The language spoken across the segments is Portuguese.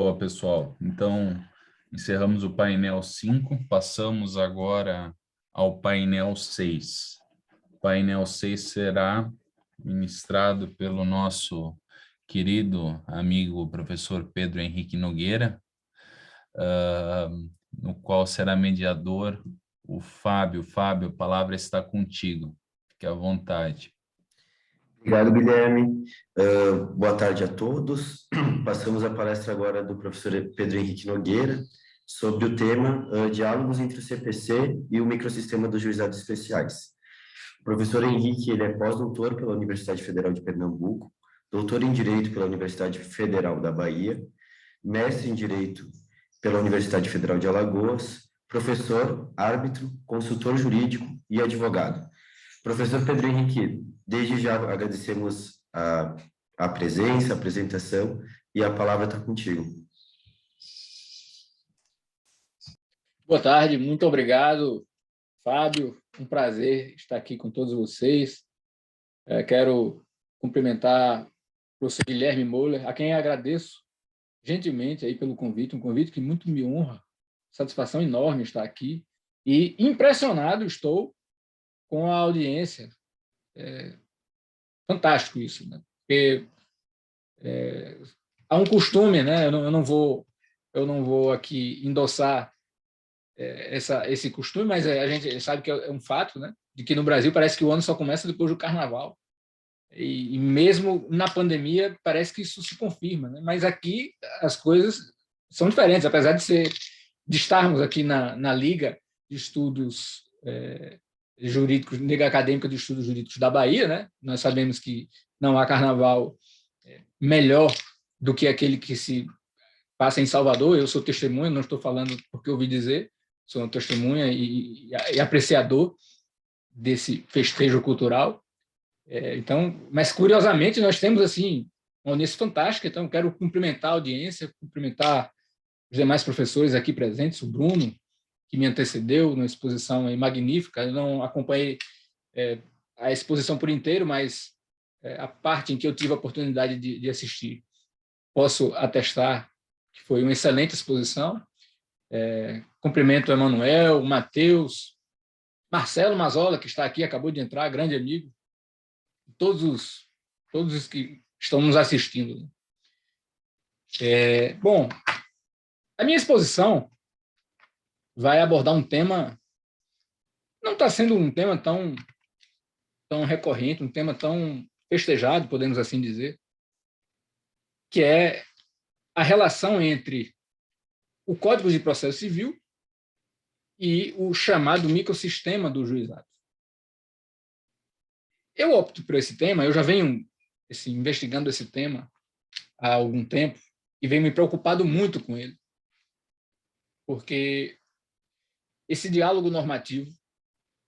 Boa, pessoal. Então, encerramos o painel 5, passamos agora ao painel 6. O painel 6 será ministrado pelo nosso querido amigo professor Pedro Henrique Nogueira, no qual será mediador o Fábio. Fábio, a palavra está contigo. Fique à vontade. Obrigado, Guilherme. Boa tarde a todos. Passamos a palestra agora do professor Pedro Henrique Nogueira sobre o tema Diálogos entre o CPC e o microsistema dos juizados especiais. O professor Henrique, ele é pós-doutor pela Universidade Federal de Pernambuco, doutor em Direito pela Universidade Federal da Bahia, mestre em Direito pela Universidade Federal de Alagoas, professor, árbitro, consultor jurídico e advogado. Professor Pedro Henrique, desde já agradecemos a presença, a apresentação, e a palavra está contigo. Boa tarde, muito obrigado, Fábio. Um prazer estar aqui com todos vocês. Quero cumprimentar o professor Guilherme Moller, a quem agradeço gentilmente aí pelo convite, um convite que muito me honra, satisfação enorme estar aqui, e impressionado estou com a audiência. Fantástico isso, né? Porque há um costume, né? Eu não vou aqui endossar esse costume, mas a gente sabe que é um fato, né? De que no Brasil parece que o ano só começa depois do Carnaval. E mesmo na pandemia parece que isso se confirma, né? Mas aqui as coisas são diferentes, apesar de estarmos aqui na Liga de Estudos Jurídicos, Liga Acadêmica de Estudos Jurídicos da Bahia, né? Nós sabemos que não há carnaval melhor do que aquele que se passa em Salvador. Eu sou testemunha, não estou falando porque ouvi dizer, sou uma testemunha e apreciador desse festejo cultural. Então, mas curiosamente nós temos assim uma audiência fantástica. Então quero cumprimentar a audiência, cumprimentar os demais professores aqui presentes, o Bruno, que me antecedeu numa exposição magnífica. Eu não acompanhei a exposição por inteiro, mas a parte em que eu tive a oportunidade de assistir, posso atestar que foi uma excelente exposição. Cumprimento o Emanuel, o Matheus, Marcelo Mazola, que está aqui, acabou de entrar, grande amigo, todos os que estão nos assistindo. Bom, a minha exposição vai abordar um tema, não está sendo um tema tão recorrente, um tema tão festejado, podemos assim dizer, que é a relação entre o Código de Processo Civil e o chamado microsistema do juizado. Eu opto por esse tema, eu já venho investigando esse tema há algum tempo e venho me preocupado muito com ele, porque esse diálogo normativo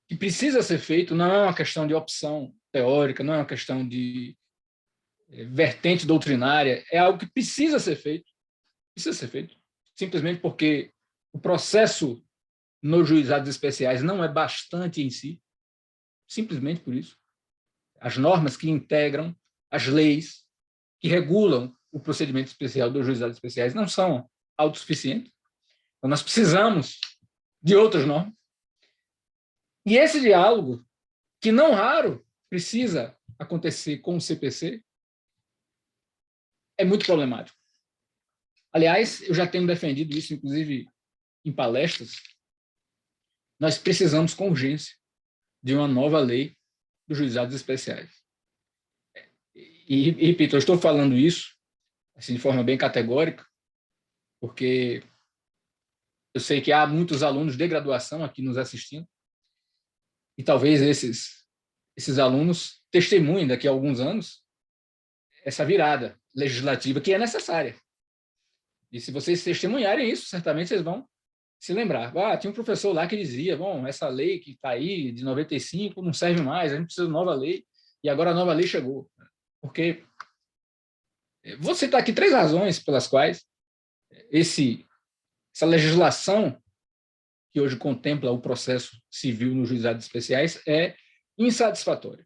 que precisa ser feito não é uma questão de opção teórica, não é uma questão de vertente doutrinária, é algo que precisa ser feito, simplesmente porque o processo nos juizados especiais não é bastante em si, simplesmente por isso. As normas que integram, as leis que regulam o procedimento especial dos juizados especiais não são autossuficientes. Então, nós precisamos de outras normas. E esse diálogo, que não raro precisa acontecer com o CPC, é muito problemático. Aliás, eu já tenho defendido isso, inclusive, em palestras. Nós precisamos, com urgência, de uma nova lei dos juizados especiais. E repito, eu estou falando isso assim, de forma bem categórica, porque eu sei que há muitos alunos de graduação aqui nos assistindo, e talvez esses alunos testemunhem daqui a alguns anos essa virada legislativa que é necessária. E se vocês testemunharem isso, certamente vocês vão se lembrar. Tinha um professor lá que dizia, bom, essa lei que está aí, de 95, não serve mais, a gente precisa de nova lei, e agora a nova lei chegou. Porque vou citar aqui 3 razões pelas quais essa legislação que hoje contempla o processo civil nos juizados especiais é insatisfatória.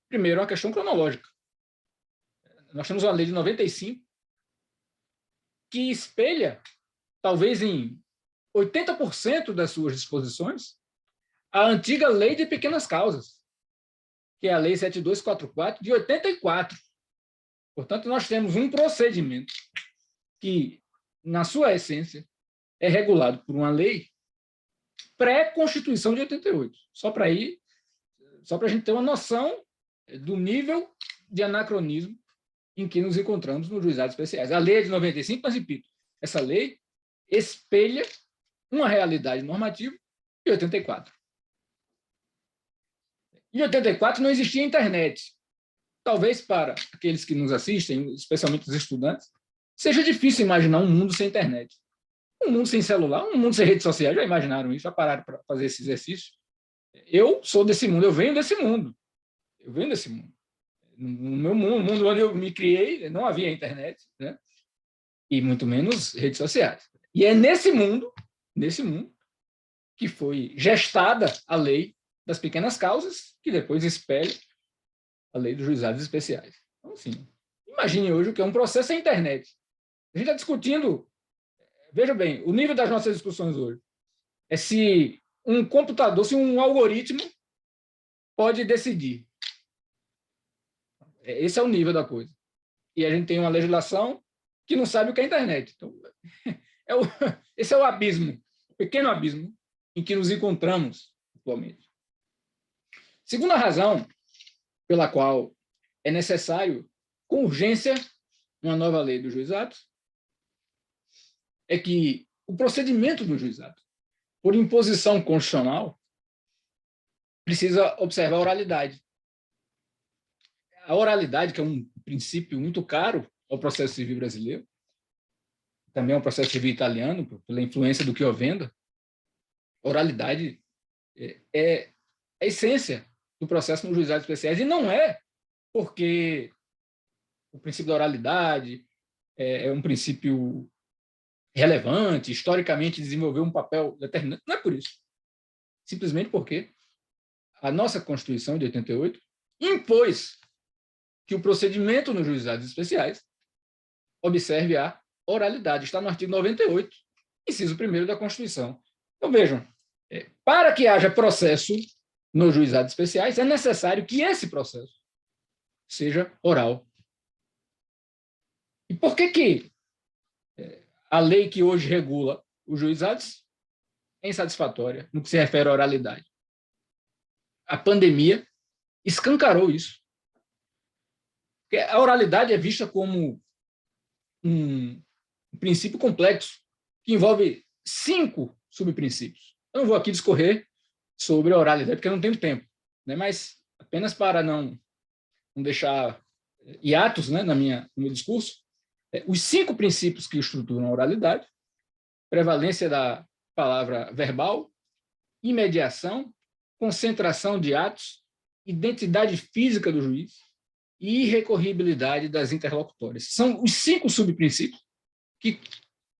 Primeiro, uma questão cronológica. Nós temos uma lei de 95, que espelha, talvez em 80% das suas disposições, a antiga Lei de Pequenas Causas, que é a Lei 7244 de 84. Portanto, nós temos um procedimento que, na sua essência, é regulado por uma lei pré-Constituição de 88. Só para a gente ter uma noção do nível de anacronismo em que nos encontramos nos juizados especiais. A lei é de 95, mas, repito, essa lei espelha uma realidade normativa de 84. Em 84 não existia internet. Talvez para aqueles que nos assistem, especialmente os estudantes, seja difícil imaginar um mundo sem internet. Um mundo sem celular, um mundo sem redes sociais. Já imaginaram isso? Já pararam para fazer esse exercício? Eu sou desse mundo, eu venho desse mundo. Eu venho desse mundo. No meu mundo, o mundo onde eu me criei, não havia internet, né? E muito menos redes sociais. E é nesse mundo, que foi gestada a lei das pequenas causas, que depois espelha a lei dos juizados especiais. Então, assim, imagine hoje o que é um processo sem internet. A gente está discutindo, veja bem, o nível das nossas discussões hoje é se um computador, se um algoritmo pode decidir. Esse é o nível da coisa. E a gente tem uma legislação que não sabe o que é internet. Então, esse é o abismo, o pequeno abismo em que nos encontramos atualmente. Segunda razão pela qual é necessário, com urgência, uma nova lei dos juizados, é que o procedimento do juizado, por imposição constitucional, precisa observar a oralidade. A oralidade, que é um princípio muito caro ao processo civil brasileiro, também ao processo civil italiano, pela influência do Chiovenda, a oralidade é a essência do processo nos juizados especiais, e não é porque o princípio da oralidade é um princípio relevante, historicamente desenvolveu um papel determinante, não é por isso. Simplesmente porque a nossa Constituição de 88 impôs que o procedimento nos juizados especiais observe a oralidade. Está no artigo 98, inciso 1º da Constituição. Então, vejam, para que haja processo nos juizados especiais, é necessário que esse processo seja oral. E por que a lei que hoje regula os juizados é insatisfatória no que se refere à oralidade? A pandemia escancarou isso. Porque a oralidade é vista como um princípio complexo, que envolve 5 subprincípios. Eu não vou aqui discorrer sobre a oralidade, porque eu não tenho tempo, né? Mas apenas para não deixar hiatos, né, no meu discurso, os 5 princípios que estruturam a oralidade: prevalência da palavra verbal, imediação, concentração de atos, identidade física do juiz e irrecorribilidade das interlocutórias. São os 5 subprincípios que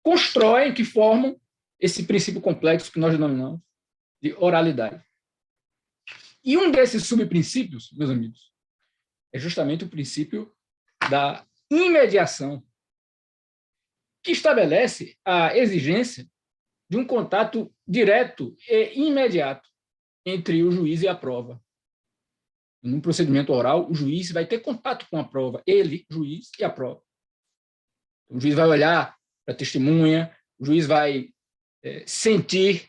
constroem, que formam esse princípio complexo que nós denominamos de oralidade. E um desses subprincípios, meus amigos, é justamente o princípio da imediação, que estabelece a exigência de um contato direto e imediato entre o juiz e a prova. Num procedimento oral, o juiz vai ter contato com a prova, ele, juiz, e a prova. O juiz vai olhar para a testemunha, o juiz vai sentir,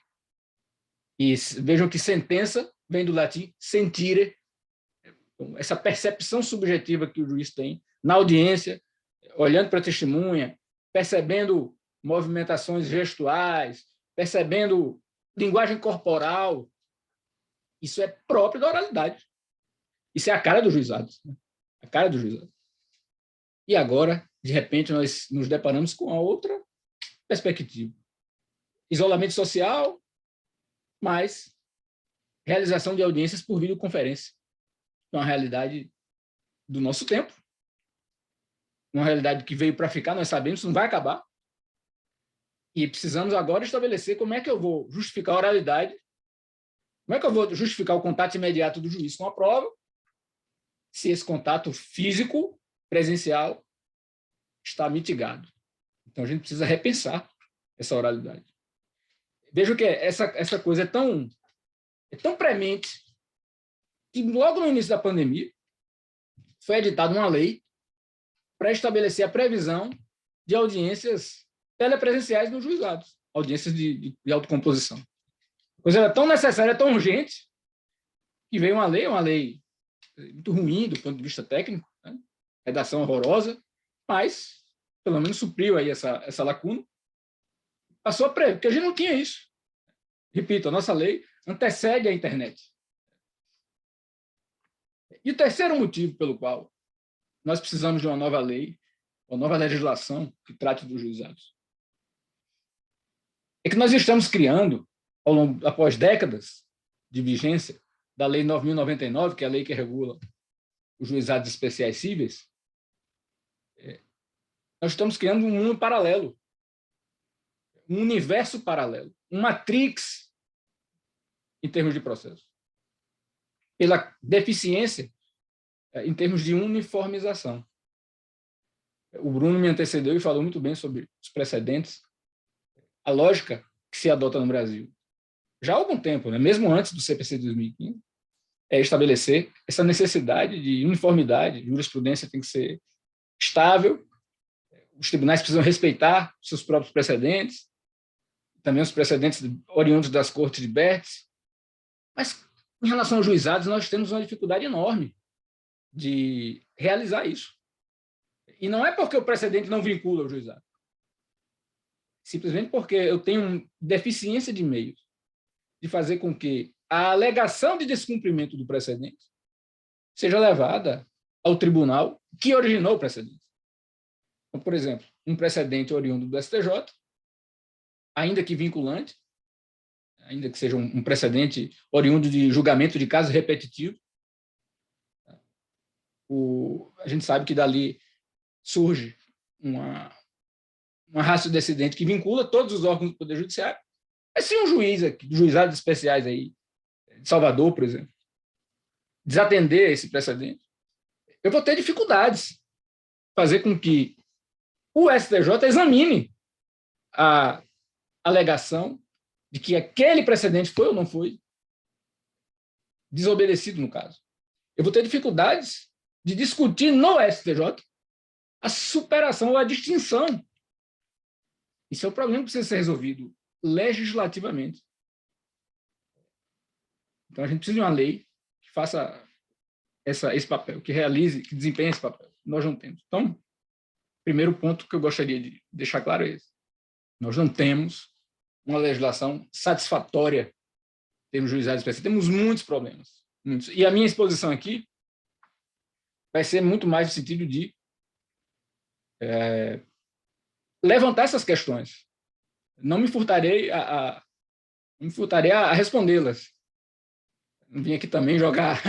e vejam que sentença vem do latim sentire, então, essa percepção subjetiva que o juiz tem na audiência, olhando para a testemunha, percebendo movimentações gestuais, percebendo linguagem corporal. Isso é próprio da oralidade. Isso é a cara do juizado. A cara do juizado. E agora, de repente, nós nos deparamos com a outra perspectiva. Isolamento social, mas realização de audiências por videoconferência. É uma realidade do nosso tempo. Uma realidade que veio para ficar, nós sabemos, não vai acabar. E precisamos agora estabelecer como é que eu vou justificar a oralidade, como é que eu vou justificar o contato imediato do juiz com a prova, se esse contato físico, presencial, está mitigado. Então, a gente precisa repensar essa oralidade. Vejo que essa coisa é tão premente que logo no início da pandemia foi editada uma lei para estabelecer a previsão de audiências telepresenciais nos juizados, audiências de autocomposição. A coisa era tão necessária, tão urgente, que veio uma lei muito ruim do ponto de vista técnico, né? Redação horrorosa, mas pelo menos supriu aí essa lacuna. Passou a prever, porque a gente não tinha isso. Repito, a nossa lei antecede a internet. E o terceiro motivo pelo qual nós precisamos de uma nova lei, uma nova legislação que trate dos juizados, é que nós estamos criando, após décadas de vigência da Lei 9.099, que é a lei que regula os juizados especiais cíveis, nós estamos criando um mundo paralelo, um universo paralelo, uma matrix em termos de processo, pela deficiência em termos de uniformização. O Bruno me antecedeu e falou muito bem sobre os precedentes, a lógica que se adota no Brasil já há algum tempo, né? Mesmo antes do CPC de 2015, é estabelecer essa necessidade de uniformidade, jurisprudência tem que ser estável, os tribunais precisam respeitar seus próprios precedentes, também os precedentes oriundos das cortes de Berthes, mas em relação aos juizados nós temos uma dificuldade enorme de realizar isso. E não é porque o precedente não vincula o juizado, simplesmente porque eu tenho deficiência de meios de fazer com que a alegação de descumprimento do precedente seja levada ao tribunal que originou o precedente. Então, por exemplo, um precedente oriundo do STJ, ainda que vinculante, ainda que seja um precedente oriundo de julgamento de casos repetitivos, a gente sabe que dali surge uma ratio decidente que vincula todos os órgãos do Poder Judiciário. Mas se um juiz aqui, juizados especiais aí, de Salvador, por exemplo, desatender esse precedente, eu vou ter dificuldades fazer com que o STJ examine a alegação de que aquele precedente foi ou não foi desobedecido no caso. Eu vou ter dificuldades de discutir no STJ a superação ou a distinção. Isso é um problema que precisa ser resolvido legislativamente. Então, a gente precisa de uma lei que faça esse papel, que realize, que desempenhe esse papel. Nós não temos. Então, primeiro ponto que eu gostaria de deixar claro é esse. Nós não temos uma legislação satisfatória em termos juizados especiais. Temos muitos problemas. Muitos. E a minha exposição aqui vai ser muito mais no sentido de levantar essas questões. Não me furtarei a respondê-las. Não vim aqui também jogar...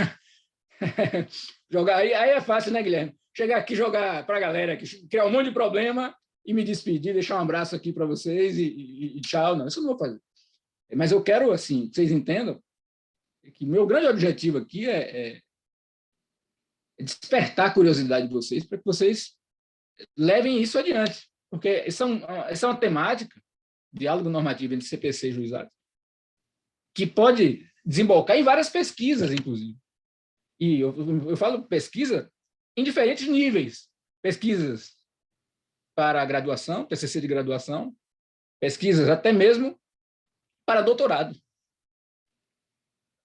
aí é fácil, né, Guilherme? Chegar aqui, jogar para a galera, aqui, criar um monte de problema e me despedir, deixar um abraço aqui para vocês e tchau. Não, isso eu não vou fazer. Mas eu quero, assim, que vocês entendam que meu grande objetivo aqui é despertar a curiosidade de vocês para que vocês levem isso adiante. Porque essa é uma temática, diálogo normativo entre CPC e juizado, que pode desembocar em várias pesquisas, inclusive. E eu falo pesquisa em diferentes níveis. Pesquisas para a graduação, TCC de graduação, pesquisas até mesmo para doutorado.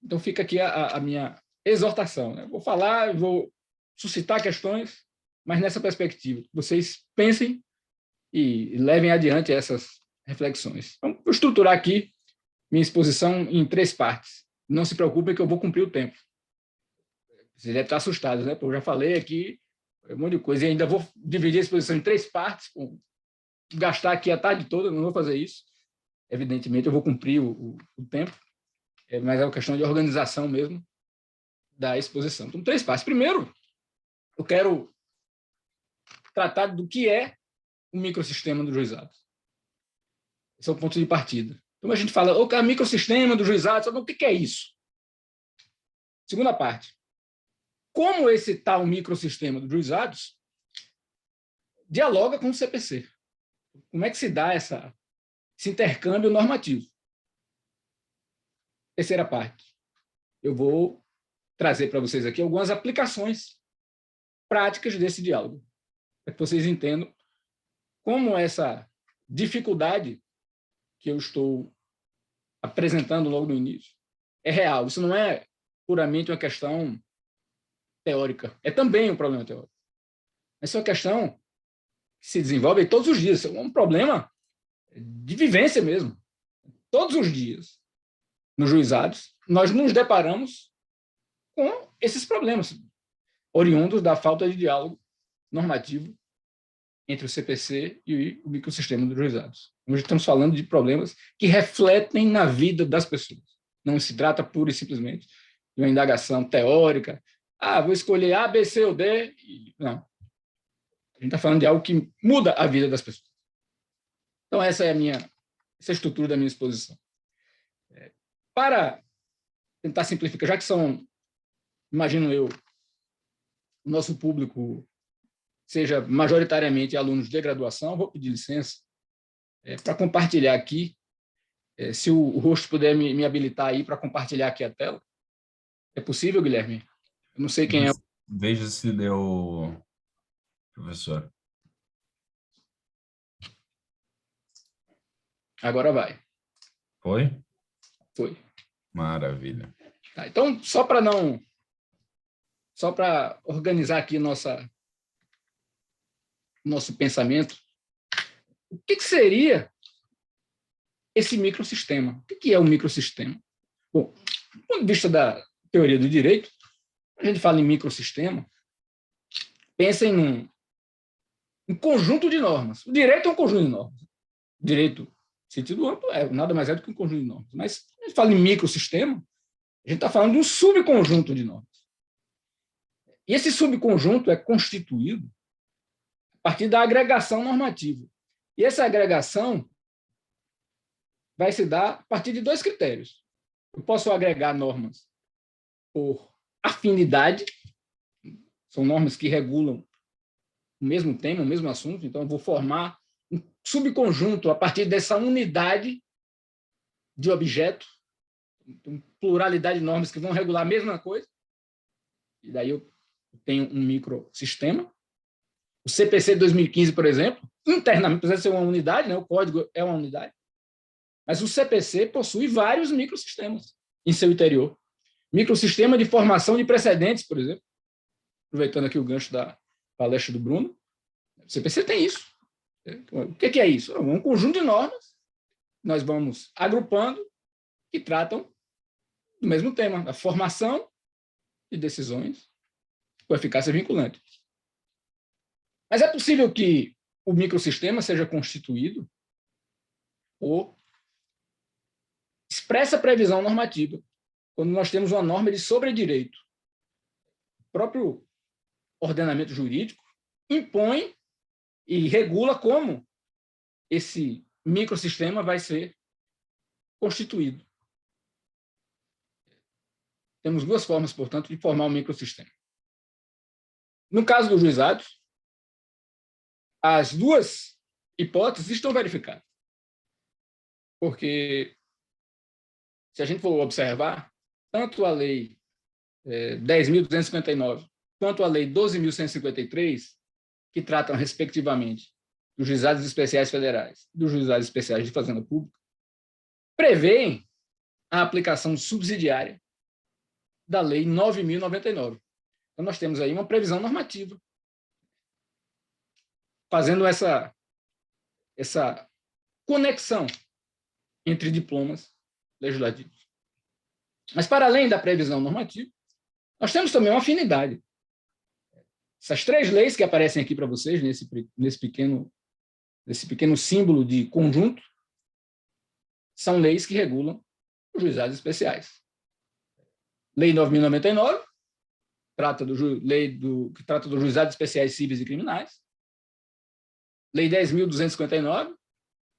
Então, fica aqui a minha exortação, né? Vou falar, vou suscitar questões, mas nessa perspectiva. Vocês pensem e levem adiante essas reflexões. Então, vou estruturar aqui minha exposição em 3 partes. Não se preocupem que eu vou cumprir o tempo. Vocês devem estar assustados, né? Porque eu já falei aqui um monte de coisa e ainda vou dividir a exposição em 3 partes, gastar aqui a tarde toda, não vou fazer isso. Evidentemente, eu vou cumprir o tempo, mas é uma questão de organização mesmo da exposição. Então, 3 partes. Primeiro, eu quero tratar do que é o microsistema do juizado. Esse é o ponto de partida. Então, a gente fala, o microsistema do juizado, o que é isso? Segunda parte. Como esse tal microsistema dos juizados dialoga com o CPC. Como é que se dá esse intercâmbio normativo? Terceira parte. Eu vou trazer para vocês aqui algumas aplicações práticas desse diálogo, para que vocês entendam como essa dificuldade que eu estou apresentando logo no início é real. Isso não é puramente uma questão teórica, é também um problema teórico. Essa é uma questão que se desenvolve todos os dias, é um problema de vivência mesmo. Todos os dias, nos juizados, nós nos deparamos com esses problemas oriundos da falta de diálogo normativo entre o CPC e o microsistema dos juizados. Hoje estamos falando de problemas que refletem na vida das pessoas. Não se trata pura e simplesmente de uma indagação teórica. Vou escolher A, B, C ou D. Não. A gente está falando de algo que muda a vida das pessoas. Então, essa é essa é a estrutura da minha exposição. Para tentar simplificar, já que são, imagino eu, o nosso público seja majoritariamente alunos de graduação, vou pedir licença para compartilhar aqui, se o host puder me habilitar aí para compartilhar aqui a tela. É possível, Guilherme? Eu não sei quem é. Veja se deu, professor. Agora vai. Foi? Foi. Maravilha. Tá, então, só para organizar aqui nosso pensamento, o que seria esse microsistema? O que é um microsistema? Bom, do ponto de vista da teoria do direito, quando a gente fala em microsistema, pensa em um conjunto de normas. O direito é um conjunto de normas. O direito, sentido amplo, nada mais é do que um conjunto de normas. Mas, quando a gente fala em microsistema, a gente está falando de um subconjunto de normas. E esse subconjunto é constituído a partir da agregação normativa. E essa agregação vai se dar a partir de dois critérios. Eu posso agregar normas por afinidade, são normas que regulam o mesmo tema, o mesmo assunto, então eu vou formar um subconjunto a partir dessa unidade de objeto, uma pluralidade de normas que vão regular a mesma coisa, e daí eu tenho um microsistema. O CPC 2015, por exemplo, internamente precisa ser uma unidade, né? O código é uma unidade, mas o CPC possui vários microsistemas em seu interior. Microsistema de formação de precedentes, por exemplo, aproveitando aqui o gancho da palestra do Bruno, o CPC tem isso. O que é isso? É um conjunto de normas, nós vamos agrupando, que tratam do mesmo tema, da formação de decisões com eficácia vinculante. Mas é possível que o microsistema seja constituído por expressa previsão normativa, quando nós temos uma norma de sobredireito. O próprio ordenamento jurídico impõe e regula como esse microsistema vai ser constituído. Temos duas formas, portanto, de formar um microsistema. No caso dos juizados, as duas hipóteses estão verificadas. Porque, se a gente for observar, tanto a Lei 10.259 quanto a Lei 12.153, que tratam, respectivamente, dos juizados especiais federais e dos juizados especiais de fazenda pública, prevêem a aplicação subsidiária da Lei 9.099. Então, nós temos aí uma previsão normativa, fazendo essa conexão entre diplomas legislativos. Mas, para além da previsão normativa, nós temos também uma afinidade. Essas três leis que aparecem aqui para vocês, nesse pequeno símbolo de conjunto, são leis que regulam os juizados especiais. Lei 9.099, que trata dos juizados especiais cíveis e criminais. Lei 10.259,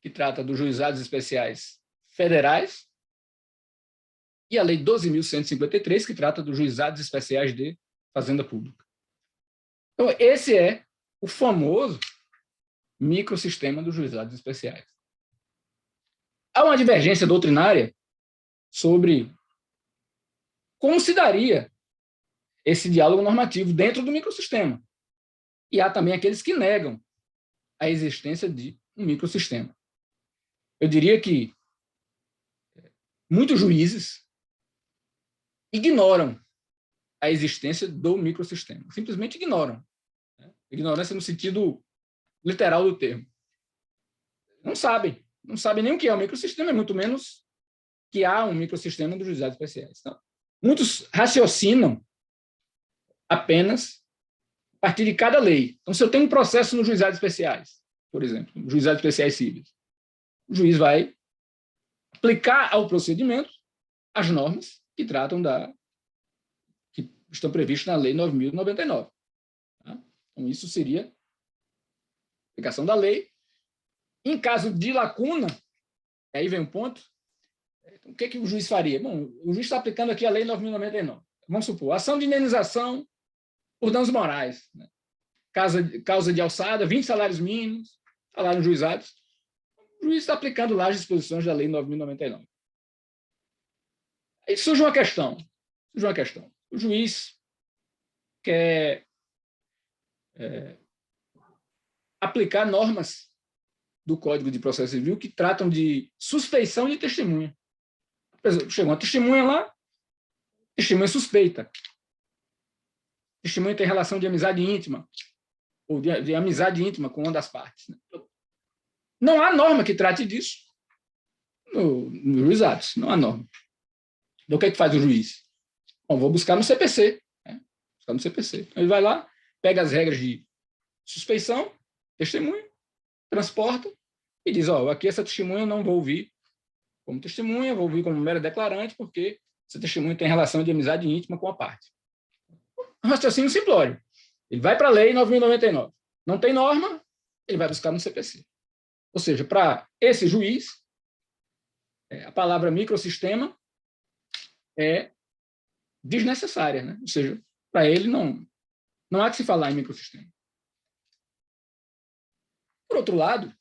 que trata dos juizados especiais federais. E a Lei 12.153, que trata dos juizados especiais de fazenda pública. Então, esse é o famoso microsistema dos juizados especiais. Há uma divergência doutrinária sobre como se daria esse diálogo normativo dentro do microsistema. E há também aqueles que negam a existência de um microsistema. Eu diria que muitos juízes ignoram a existência do microsistema. Simplesmente ignoram. Ignorância no sentido literal do termo. Não sabem nem o que é o microsistema, muito menos que há um microsistema dos juizados especiais. Então, muitos raciocinam apenas a partir de cada lei. Então, se eu tenho um processo nos juizados especiais, por exemplo, juizados especiais cíveis, o juiz vai aplicar ao procedimento as normas que tratam que estão previstas na Lei 9.099. Tá? Então, isso seria a aplicação da lei. Em caso de lacuna, aí vem um ponto, o que o juiz faria? Bom, o juiz está aplicando aqui a Lei 9.099. Vamos supor, ação de indenização por danos morais, né? Causa de alçada, 20 salários mínimos, salários juizados. O juiz está aplicando lá as disposições da Lei 9.099. Aí surge uma questão. O juiz quer aplicar normas do Código de Processo Civil que tratam de suspeição de testemunha. Chegou uma testemunha lá, testemunha suspeita. Testemunha tem relação de amizade íntima, ou de amizade íntima com uma das partes. Né? Não há norma que trate disso nos juizados, não há norma. Então, o que faz o juiz? Bom, vou buscar no CPC. Né? Buscar no CPC. Então, ele vai lá, pega as regras de suspeição, testemunha, transporta e diz, aqui essa testemunha eu não vou ouvir como testemunha, vou ouvir como mera declarante, porque essa testemunha tem relação de amizade íntima com a parte. Um raciocínio simplório. Ele vai para a Lei 9.099. Não tem norma, ele vai buscar no CPC. Ou seja, para esse juiz, a palavra microsistema é desnecessária, né? Ou seja, para ele não há que se falar em microsistema. Por outro lado,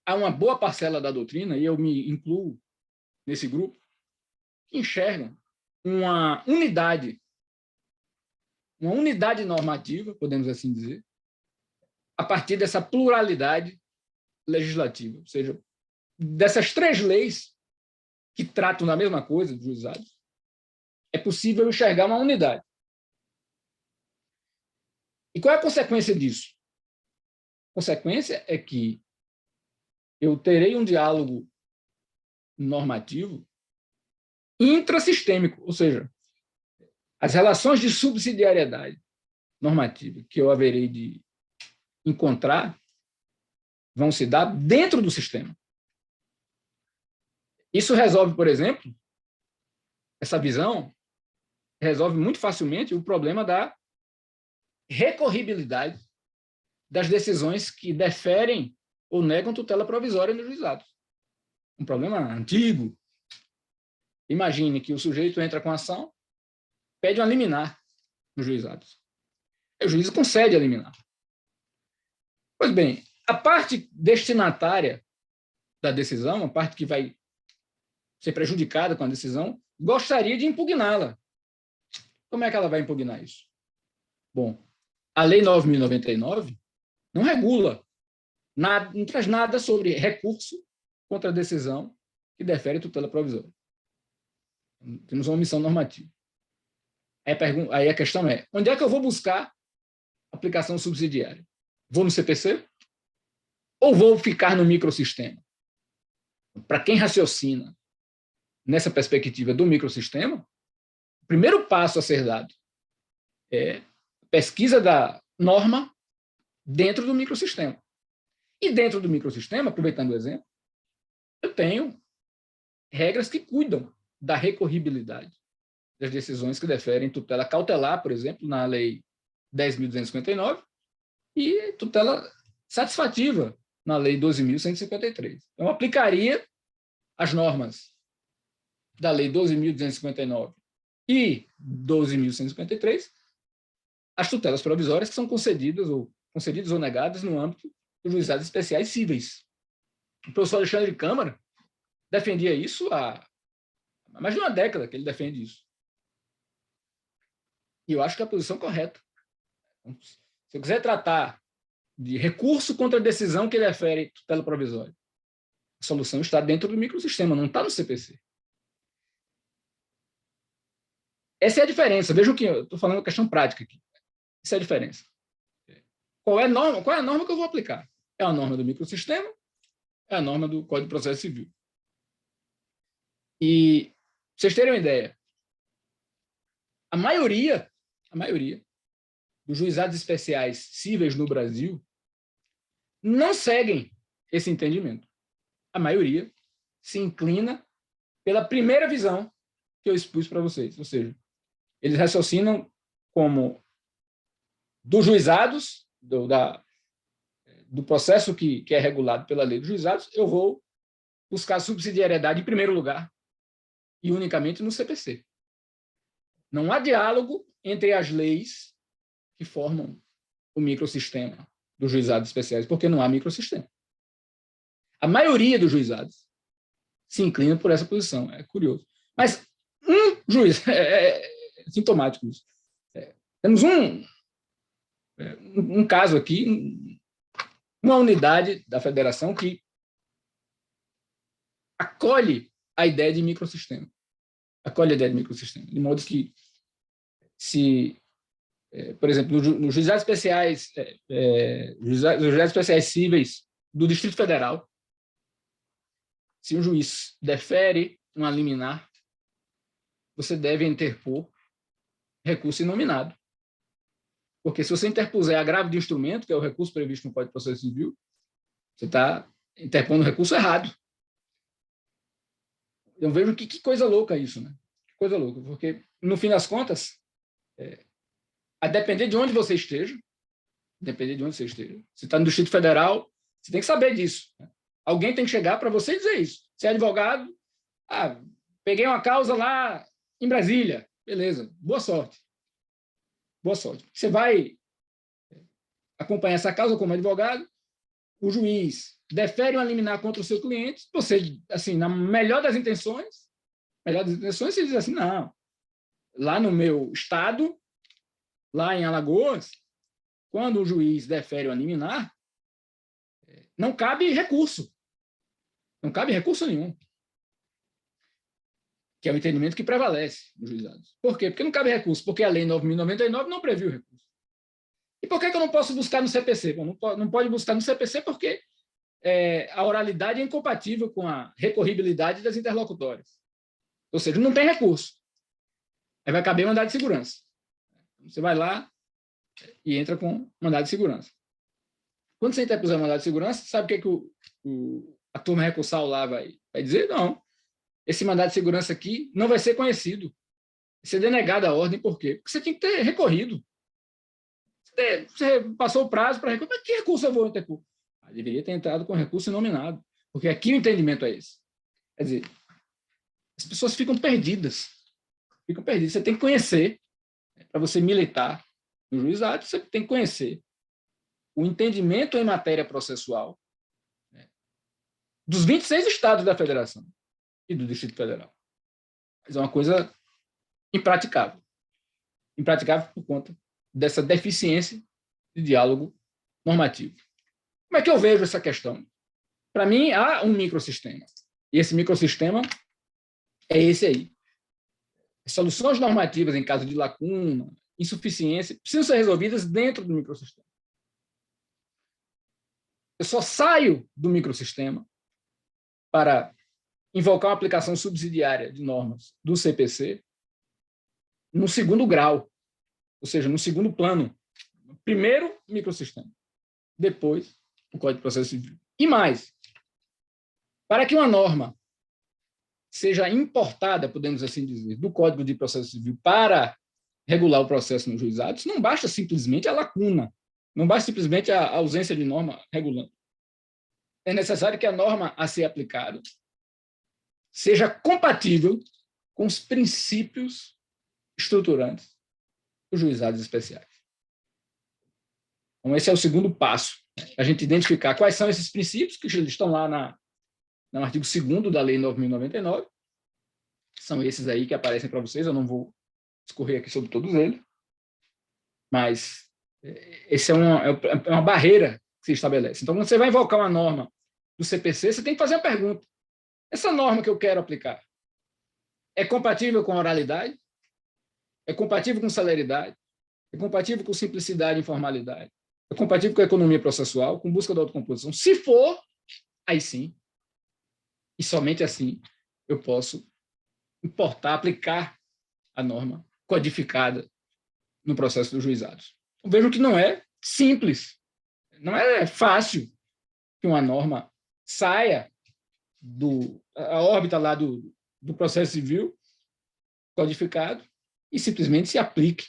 há uma boa parcela da doutrina, e eu me incluo nesse grupo, que enxergam uma unidade normativa, podemos assim dizer, a partir dessa pluralidade legislativa, ou seja, dessas três leis que tratam da mesma coisa, dos juizados, é possível enxergar uma unidade. E qual é a consequência disso? A consequência é que eu terei um diálogo normativo intrassistêmico, ou seja, as relações de subsidiariedade normativa que eu haverei de encontrar vão se dar dentro do sistema. Isso resolve, por exemplo, essa visão resolve muito facilmente o problema da recorribilidade das decisões que deferem ou negam tutela provisória nos juizados. Um problema antigo. Imagine que o sujeito entra com ação, pede uma liminar nos juizados. O juiz concede a liminar. Pois bem, a parte destinatária da decisão, a parte que vai ser prejudicada com a decisão, gostaria de impugná-la. Como é que ela vai impugnar isso? Bom, a Lei 9.099 não regula, não traz nada sobre recurso contra a decisão que defere tutela provisória. Temos uma omissão normativa. Aí a questão é, onde é que eu vou buscar aplicação subsidiária? Vou no CPC? Ou vou ficar no microsistema? Para quem raciocina nessa perspectiva do microsistema, o primeiro passo a ser dado é pesquisa da norma dentro do microsistema. E dentro do microsistema, aproveitando o exemplo, eu tenho regras que cuidam da recorribilidade das decisões que deferem tutela cautelar, por exemplo, na Lei 10.259, e tutela satisfativa na Lei 12.153. Eu aplicaria as normas da Lei 12.259 e 12.153 as tutelas provisórias que são concedidas ou negadas no âmbito dos juizados especiais cíveis. O professor Alexandre Câmara defendia isso há mais de uma década que ele defende isso. E eu acho que é a posição correta. Se eu quiser tratar de recurso contra a decisão que defere tutela provisória, a solução está dentro do microsistema, não está no CPC. Essa é a diferença. Veja o que eu estou falando, questão prática aqui. Essa é a diferença. Qual é a norma que eu vou aplicar? É a norma do microsistema, é a norma do Código de Processo Civil. E, pra vocês terem uma ideia, a maioria dos juizados especiais cíveis no Brasil não seguem esse entendimento. A maioria se inclina pela primeira visão que eu expus para vocês, ou seja, eles raciocinam como dos juizados, do processo que é regulado pela lei dos juizados, eu vou buscar subsidiariedade em primeiro lugar e unicamente no CPC. Não há diálogo entre as leis que formam o microsistema dos juizados especiais, porque não há microsistema. A maioria dos juizados se inclina por essa posição, é curioso. Mas um juiz, é sintomático isso. Temos um caso aqui, uma unidade da federação que acolhe a ideia de microsistema. De modo que, por exemplo, nos juizados especiais, juizados especiais cíveis do Distrito Federal, se um juiz defere uma liminar, você deve interpor recurso inominado. Porque se você interpuser agravo de instrumento, que é o recurso previsto no Código de Processo Civil, você está interpondo o recurso errado. Eu vejo que coisa louca isso, né? Que coisa louca, porque, no fim das contas, a depender de onde você esteja, se está no Distrito Federal, você tem que saber disso, né? Alguém tem que chegar para você e dizer isso. Se é advogado, peguei uma causa lá em Brasília, beleza, boa sorte. Boa sorte. Você vai acompanhar essa causa como advogado, o juiz defere uma liminar contra o seu cliente, você, assim, na melhor das intenções, você diz assim, não, lá no meu estado, lá em Alagoas, quando o juiz defere uma liminar, não cabe recurso. Não cabe recurso nenhum. Que é o entendimento que prevalece nos juizados. Por quê? Porque não cabe recurso, porque a Lei 9.099 não previu recurso. E por que eu não posso buscar no CPC? Bom, não pode buscar no CPC porque a oralidade é incompatível com a recorribilidade das interlocutórias. Ou seja, não tem recurso. Aí vai caber mandado de segurança. Você vai lá e entra com mandado de segurança. Quando você interpuser mandado de segurança, sabe o que a turma recursal lá vai dizer? Não. Esse mandado de segurança aqui não vai ser conhecido. Vai ser denegada a ordem, por quê? Porque você tinha que ter recorrido. Você passou o prazo para recorrer. Mas que recurso eu vou interpor? Deveria ter entrado com recurso inominado, porque aqui o entendimento é esse. Quer dizer, as pessoas ficam perdidas. Você tem que conhecer, para você militar no juizado, você tem que conhecer o entendimento em matéria processual dos 26 estados da federação e do Distrito Federal. Mas é uma coisa impraticável. Impraticável por conta dessa deficiência de diálogo normativo. Como é que eu vejo essa questão? Para mim, há um microsistema. E esse microsistema é esse aí. As soluções normativas em caso de lacuna, insuficiência, precisam ser resolvidas dentro do microsistema. Eu só saio do microsistema para invocar uma aplicação subsidiária de normas do CPC no segundo grau, ou seja, no segundo plano. Primeiro, microsistema. Depois, o Código de Processo Civil. E mais, para que uma norma seja importada, podemos assim dizer, do Código de Processo Civil para regular o processo nos juizados, não basta simplesmente a lacuna, não basta simplesmente a ausência de norma regulando. É necessário que a norma a ser aplicada seja compatível com os princípios estruturantes dos juizados especiais. Então, esse é o segundo passo a gente identificar quais são esses princípios que estão lá no artigo 2º da Lei 9.099. São esses aí que aparecem para vocês, eu não vou discorrer aqui sobre todos eles, mas esse é uma barreira que se estabelece. Então, quando você vai invocar uma norma do CPC, você tem que fazer a pergunta: essa norma que eu quero aplicar é compatível com a oralidade? É compatível com celeridade? É compatível com simplicidade e informalidade? É compatível com a economia processual, com busca da autocomposição? Se for, aí sim, e somente assim, eu posso importar, aplicar a norma codificada no processo dos juizados. Então, vejam que não é simples, não é fácil que uma norma saia a órbita lá do processo civil codificado e simplesmente se aplique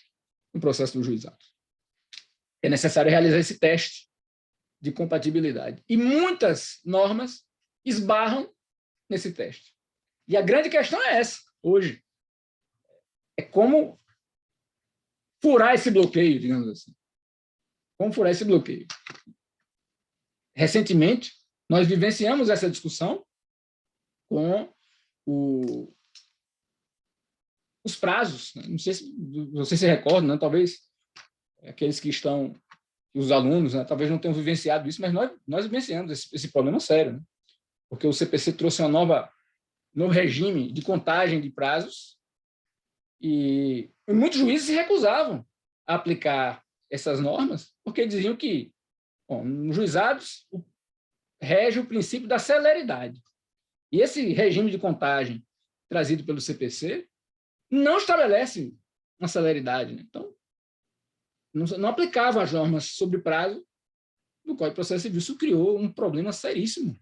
no processo dos juizados. É necessário realizar esse teste de compatibilidade. E muitas normas esbarram nesse teste. E a grande questão é essa, hoje. É como furar esse bloqueio, digamos assim. Como furar esse bloqueio. Recentemente, nós vivenciamos essa discussão com os prazos. Não sei se vocês se recordam, né? Talvez aqueles que estão, os alunos, né? Talvez não tenham vivenciado isso, mas nós vivenciamos esse problema sério, né? Porque o CPC trouxe um novo regime de contagem de prazos e muitos juízes se recusavam a aplicar essas normas porque diziam que, bom, nos juizados rege o princípio da celeridade. E esse regime de contagem trazido pelo CPC não estabelece uma celeridade, né? Então, não aplicava as normas sobre prazo do Código de Processo Civil. Isso criou um problema seríssimo.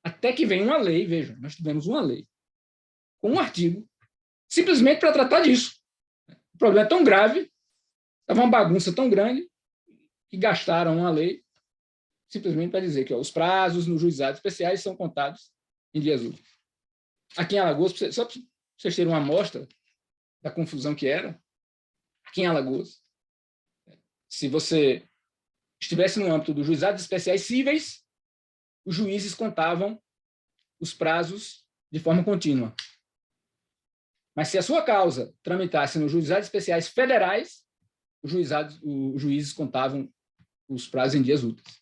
Até que vem uma lei, vejam, nós tivemos uma lei com um artigo simplesmente para tratar disso. O problema é tão grave, estava uma bagunça tão grande, que gastaram uma lei simplesmente para dizer que os prazos nos juizados especiais são contados em dias úteis. Aqui em Alagoas, só para vocês terem uma amostra da confusão que era, aqui em Alagoas, se você estivesse no âmbito dos juizados especiais cíveis, os juízes contavam os prazos de forma contínua. Mas se a sua causa tramitasse nos juizados especiais federais, os juízes contavam os prazos em dias úteis.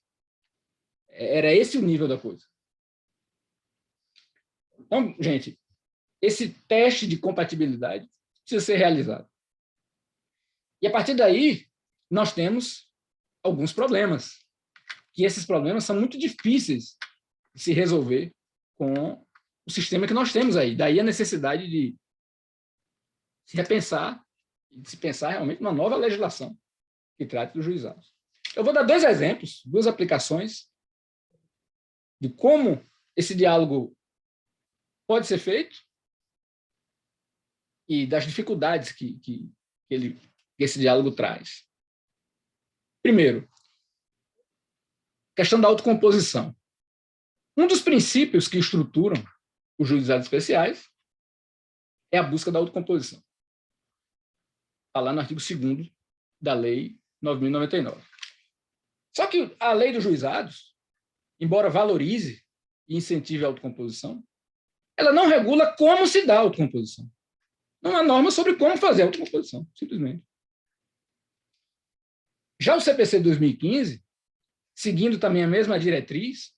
Era esse o nível da coisa. Então, gente, esse teste de compatibilidade precisa ser realizado. E a partir daí, nós temos alguns problemas. E esses problemas são muito difíceis de se resolver com o sistema que nós temos aí. Daí a necessidade de se repensar e de se pensar realmente numa nova legislação que trate dos juizados. Eu vou dar 2 exemplos, 2 aplicações de como esse diálogo pode ser feito e das dificuldades que esse diálogo traz. Primeiro, questão da autocomposição. Um dos princípios que estruturam os juizados especiais é a busca da autocomposição. Está lá no artigo 2º da Lei 9.099. Só que a lei dos juizados, embora valorize e incentive a autocomposição, ela não regula como se dá a autocomposição. Não há norma sobre como fazer a autocomposição, simplesmente. Já o CPC 2015, seguindo também a mesma diretriz,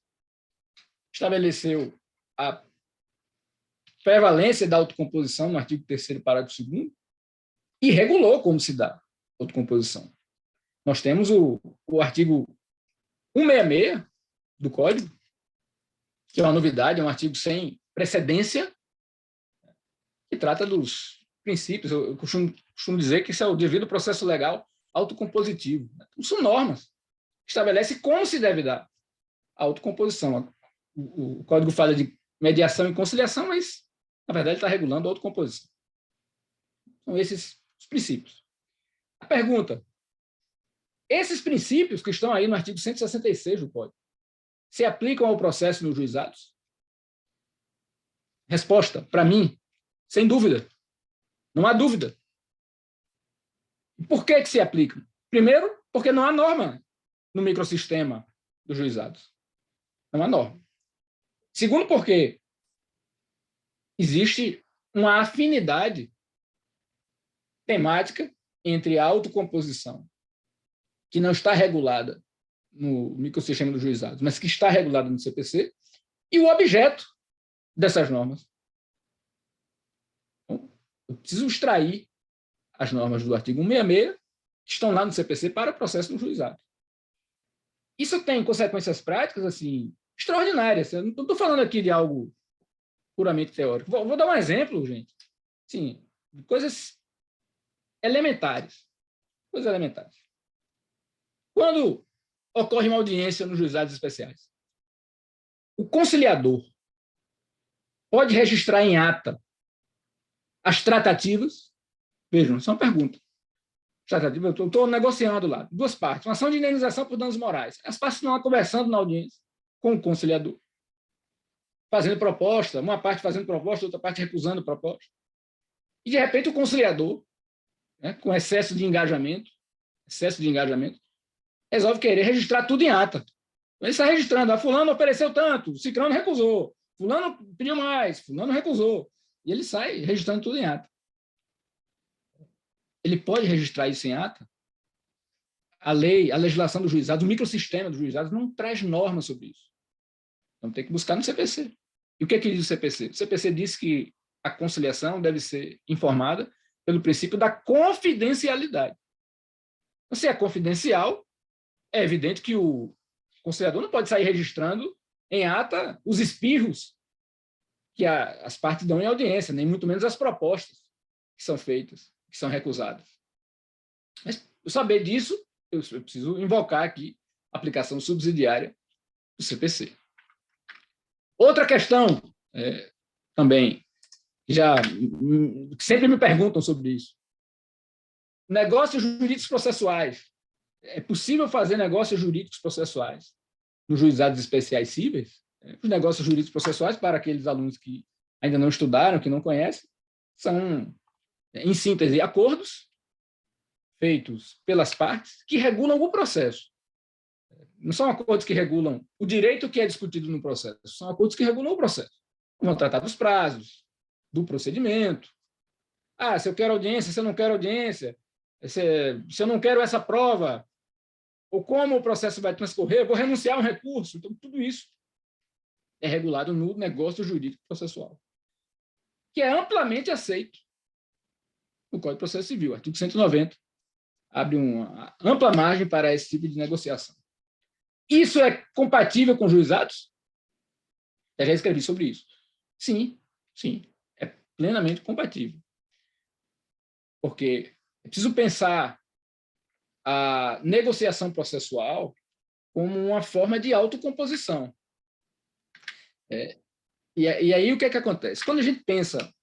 estabeleceu a prevalência da autocomposição no artigo 3º, parágrafo 2º, e regulou como se dá a autocomposição. Nós temos o artigo 166 do Código, que é uma novidade, é um artigo sem precedência, que trata dos princípios. Eu costumo dizer que isso é o devido processo legal autocompositivo. Então, são normas que estabelecem como se deve dar a autocomposição. O Código fala de mediação e conciliação, mas, na verdade, está regulando a autocomposição. São esses os princípios. A pergunta: esses princípios que estão aí no artigo 166 do Código se aplicam ao processo nos juizados? Resposta, para mim, sem dúvida. Não há dúvida. Por que se aplicam? Primeiro, porque não há norma no microsistema dos juizados. É uma norma. Segundo, porque existe uma afinidade temática entre a autocomposição, que não está regulada no microsistema dos juizados, mas que está regulada no CPC, e o objeto dessas normas. Então, eu preciso extrair as normas do artigo 166, que estão lá no CPC, para o processo no juizado. Isso tem consequências práticas assim extraordinárias. Eu não estou falando aqui de algo puramente teórico. Vou dar um exemplo, gente. Sim, coisas elementares. Coisas elementares. Quando ocorre uma audiência nos juizados especiais, o conciliador pode registrar em ata as tratativas. Vejam, isso é uma pergunta. Tratativa, eu estou negociando lá, duas partes, uma ação de indenização por danos morais. As partes estão lá conversando na audiência com o conciliador, fazendo proposta, uma parte fazendo proposta, outra parte recusando proposta. E, de repente, o conciliador, né, com excesso de engajamento, resolve querer registrar tudo em ata. Ele está registrando, fulano ofereceu tanto, ciclano recusou, fulano pediu mais, fulano recusou. E ele sai registrando tudo em ata. Ele pode registrar isso em ata? A legislação do juizado, o microsistema dos juizados não traz normas sobre isso. Então tem que buscar no CPC. E o que diz o CPC? O CPC diz que a conciliação deve ser informada pelo princípio da confidencialidade. Então, se é confidencial, é evidente que o conciliador não pode sair registrando em ata os espirros que as partes dão em audiência, nem muito menos as propostas que são feitas, que são recusadas. Mas, para saber disso, eu preciso invocar aqui a aplicação subsidiária do CPC. Outra questão, também, que sempre me perguntam sobre isso. Negócios jurídicos processuais. É possível fazer negócios jurídicos processuais nos juizados especiais cíveis? Os negócios jurídicos processuais, para aqueles alunos que ainda não estudaram, que não conhecem, são, em síntese, acordos feitos pelas partes que regulam o processo. Não são acordos que regulam o direito que é discutido no processo, são acordos que regulam o processo. Vão tratar dos prazos, do procedimento. Se eu quero audiência, se eu não quero audiência, se eu não quero essa prova, ou como o processo vai transcorrer, eu vou renunciar a um recurso. Então, tudo isso é regulado no negócio jurídico processual, que é amplamente aceito no Código de Processo Civil. Artigo 190 abre uma ampla margem para esse tipo de negociação. Isso é compatível com juizados? Eu já escrevi sobre isso. Sim, é plenamente compatível. Porque é preciso pensar a negociação processual como uma forma de autocomposição. E aí o que é que acontece? Quando a gente pensa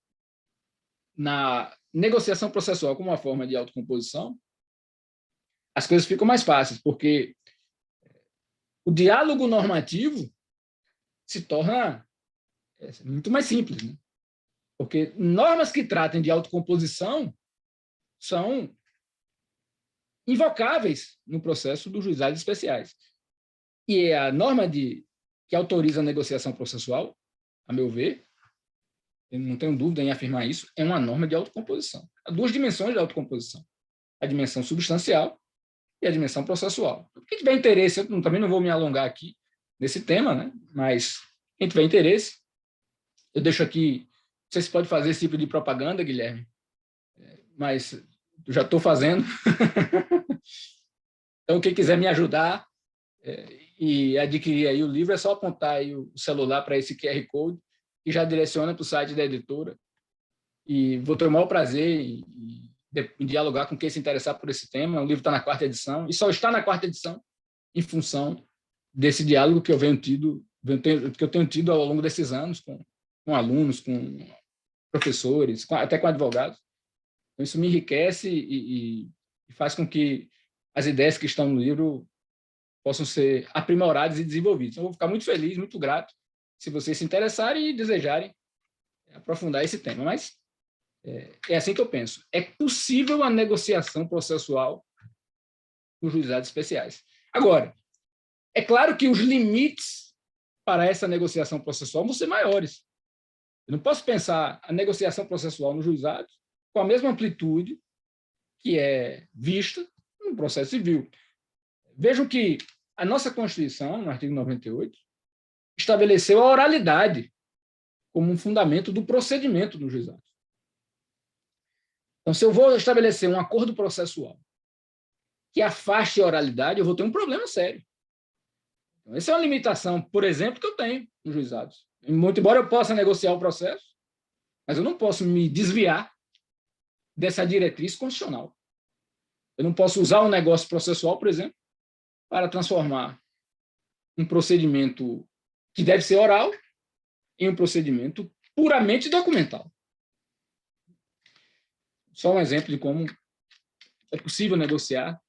na negociação processual como uma forma de autocomposição, as coisas ficam mais fáceis, porque o diálogo normativo se torna muito mais simples, né? Porque normas que tratem de autocomposição são invocáveis no processo dos juizados especiais. E a norma que autoriza a negociação processual, a meu ver, eu não tenho dúvida em afirmar isso, é uma norma de autocomposição. Há duas dimensões de autocomposição: a dimensão substancial e a dimensão processual. Quem tiver interesse, eu também não vou me alongar aqui nesse tema, né? Mas quem tiver interesse, eu deixo aqui. Não sei se pode fazer esse tipo de propaganda, Guilherme, mas eu já estou fazendo. Então, quem quiser me ajudar e adquirir aí o livro, é só apontar aí o celular para esse QR Code que já direciona para o site da editora. E vou ter o maior prazer em dialogar com quem se interessar por esse tema. O livro está na 4ª edição, e só está na 4ª edição em função desse diálogo que eu tenho tido ao longo desses anos com alunos, com professores, até com advogados. Então, isso me enriquece e faz com que as ideias que estão no livro possam ser aprimoradas e desenvolvidas. Então, eu vou ficar muito feliz, muito grato, se vocês se interessarem e desejarem aprofundar esse tema. Mas é assim que eu penso. É possível a negociação processual nos juizados especiais. Agora, É claro que os limites para essa negociação processual vão ser maiores. Eu não posso pensar a negociação processual nos juizados com a mesma amplitude que é vista no processo civil. Vejam que a nossa Constituição, no artigo 98, estabeleceu a oralidade como um fundamento do procedimento no juizado. Então, se eu vou estabelecer um acordo processual que afaste a oralidade, eu vou ter um problema sério. Então, essa é uma limitação, por exemplo, que eu tenho nos juizados. Muito embora eu possa negociar o processo, mas eu não posso me desviar dessa diretriz constitucional. Eu não posso usar um negócio processual, por exemplo, para transformar um procedimento que deve ser oral em um procedimento puramente documental. Só um exemplo de como é possível negociar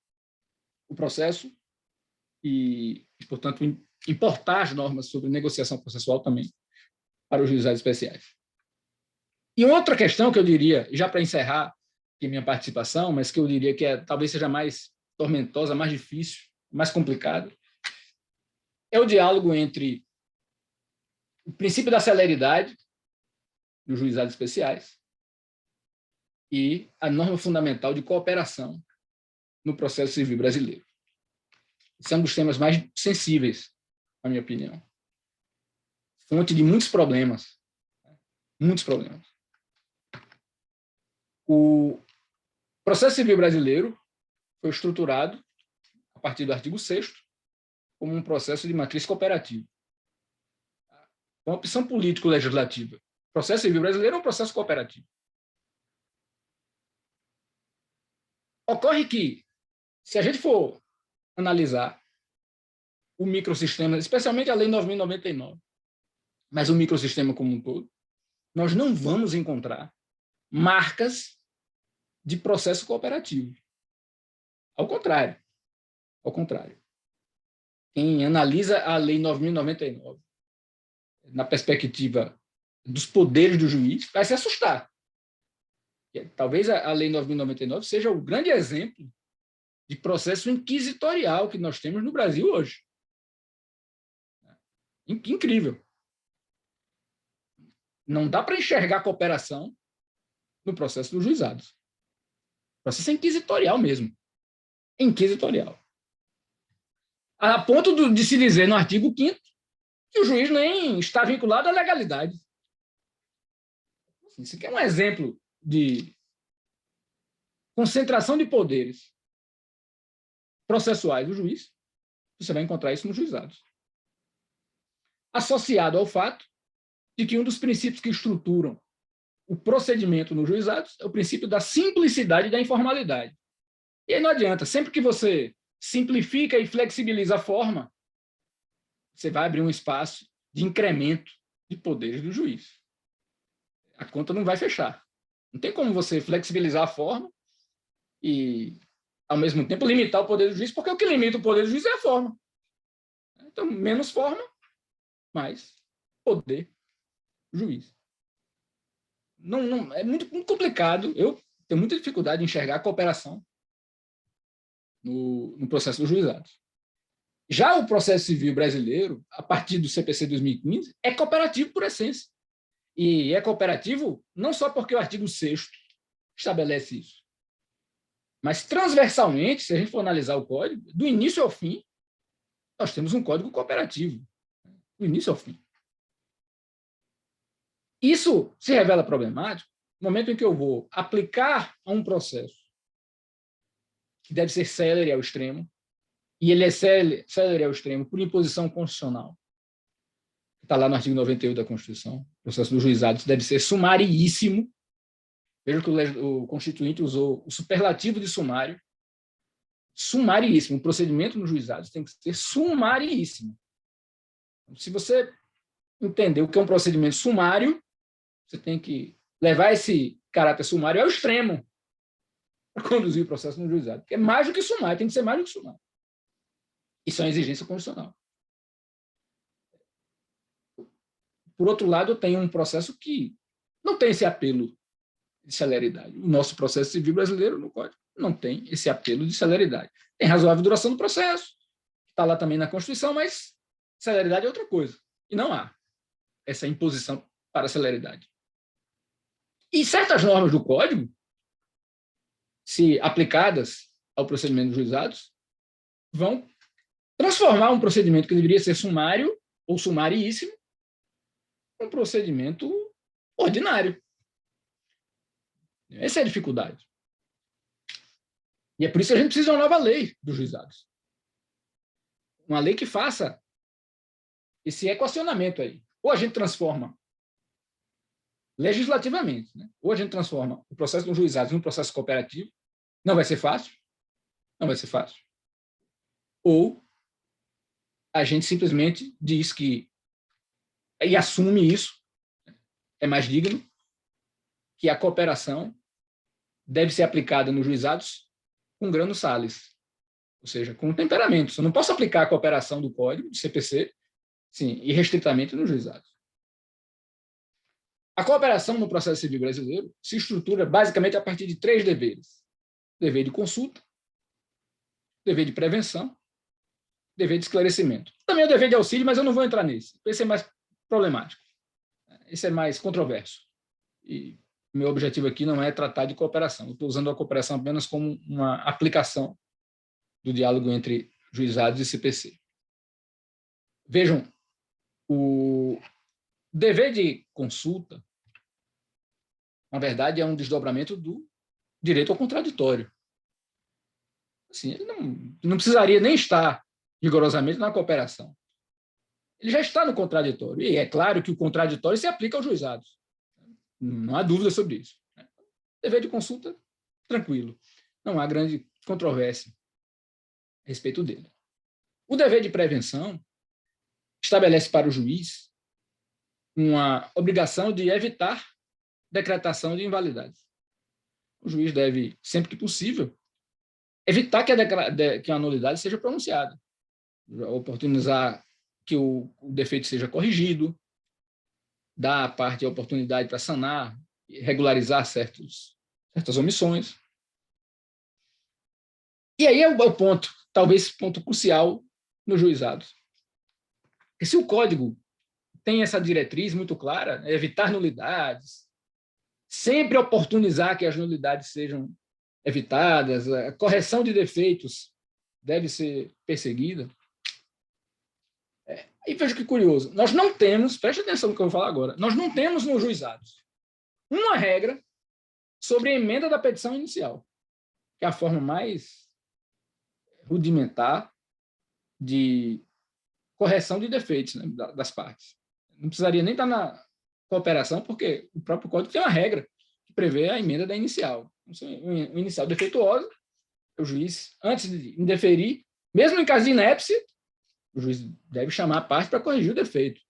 o processo e portanto, importar as normas sobre negociação processual também para os juizados especiais. E outra questão que eu diria, já para encerrar aqui minha participação, mas que eu diria que talvez seja mais tormentosa, mais difícil, mais complicada, é o diálogo entre o princípio da celeridade dos juizados especiais e a norma fundamental de cooperação no processo civil brasileiro. Esse é um dos temas mais sensíveis, na minha opinião. Fonte de muitos problemas. Muitos problemas. O processo civil brasileiro foi estruturado, a partir do artigo 6º, como um processo de matriz cooperativa. Uma opção político-legislativa. O processo civil brasileiro é um processo cooperativo. Ocorre que, se a gente for analisar o microsistema, especialmente a Lei 9.099, mas o microsistema como um todo, nós não vamos encontrar marcas de processo cooperativo. Ao contrário. Ao contrário. Quem analisa a Lei 9.099 na perspectiva dos poderes do juiz vai se assustar. Talvez a Lei 9.099 seja o grande exemplo de processo inquisitorial que nós temos no Brasil hoje. Incrível. Não dá para enxergar cooperação no processo dos juizados. O processo é inquisitorial mesmo. Inquisitorial. A ponto de se dizer no artigo 5º que o juiz nem está vinculado à legalidade. Isso aqui é um exemplo de concentração de poderes processuais do juiz. Você vai encontrar isso nos juizados. Associado ao fato de que um dos princípios que estruturam o procedimento nos juizados é o princípio da simplicidade e da informalidade. E aí não adianta, sempre que você simplifica e flexibiliza a forma, você vai abrir um espaço de incremento de poderes do juiz. A conta não vai fechar. Não tem como você flexibilizar a forma e, ao mesmo tempo, limitar o poder do juiz, porque o que limita o poder do juiz é a forma. Então, menos forma, mais poder do juiz. Não, é muito complicado. Eu tenho muita dificuldade de enxergar a cooperação no processo dos juizados. Já o processo civil brasileiro, a partir do CPC 2015, é cooperativo por essência. E é cooperativo não só porque o artigo 6º estabelece isso, mas transversalmente, se a gente for analisar o código, do início ao fim, nós temos um código cooperativo. Do início ao fim. Isso se revela problemático no momento em que eu vou aplicar a um processo que deve ser célere ao extremo, e ele é célere ao extremo por imposição constitucional. Está lá no artigo 98 da Constituição. O processo dos juizados deve ser sumaríssimo. Veja que o Constituinte usou o superlativo de sumário. Sumaríssimo. O procedimento nos juizados tem que ser sumaríssimo. Se você entender o que é um procedimento sumário, você tem que levar esse caráter sumário ao extremo para conduzir o processo no juizado. Porque é mais do que sumário, tem que ser mais do que sumário. Isso é uma exigência constitucional. Por outro lado, tem um processo que não tem esse apelo de celeridade. O nosso processo civil brasileiro, no Código, não tem esse apelo de celeridade. Tem razoável duração do processo, está lá também na Constituição, mas celeridade é outra coisa. E não há essa imposição para a celeridade. E certas normas do Código, se aplicadas ao procedimento dos juizados, vão transformar um procedimento que deveria ser sumário ou sumaríssimo em um procedimento ordinário. Essa é a dificuldade. E é por isso que a gente precisa de uma nova lei dos juizados. Uma lei que faça esse equacionamento aí. Ou a gente transforma legislativamente, né? Ou a gente transforma o processo dos juizados em um processo cooperativo. Não vai ser fácil. Não vai ser fácil. Ou a gente simplesmente diz que, e assume isso, é mais digno, que a cooperação deve ser aplicada nos juizados com grano salis, ou seja, com temperamento. Eu não posso aplicar a cooperação do Código, do CPC, sim, irrestritamente nos juizados. A cooperação no processo civil brasileiro se estrutura basicamente a partir de 3 deveres: dever de consulta, dever de prevenção, dever de esclarecimento. Também é o dever de auxílio, mas eu não vou entrar nesse. Esse é mais problemático. Esse é mais controverso. E meu objetivo aqui não é tratar de cooperação. Eu estou usando a cooperação apenas como uma aplicação do diálogo entre juizados e CPC. Vejam, o dever de consulta, na verdade, é um desdobramento do direito ao contraditório. Assim, ele não precisaria nem estar rigorosamente na cooperação. Ele já está no contraditório. E é claro que o contraditório se aplica aos juizados. Não há dúvida sobre isso. Dever de consulta, tranquilo. Não há grande controvérsia a respeito dele. O dever de prevenção estabelece para o juiz uma obrigação de evitar decretação de invalidade. O juiz deve, sempre que possível, evitar que a nulidade seja pronunciada, oportunizar que o defeito seja corrigido, dar à parte a oportunidade para sanar e regularizar certas omissões. E aí é o ponto, talvez ponto crucial nos juizados. Porque se o Código tem essa diretriz muito clara, evitar nulidades, sempre oportunizar que as nulidades sejam evitadas, a correção de defeitos deve ser perseguida. E veja que curioso, nós não temos, preste atenção no que eu vou falar agora, nós não temos nos juizados uma regra sobre a emenda da petição inicial, que é a forma mais rudimentar de correção de defeitos, né, das partes. Não precisaria nem estar na cooperação, porque o próprio Código tem uma regra que prevê a emenda da inicial. Um inicial defeituoso, o juiz, antes de indeferir, mesmo em caso de inépcia, o juiz deve chamar a parte para corrigir o defeito.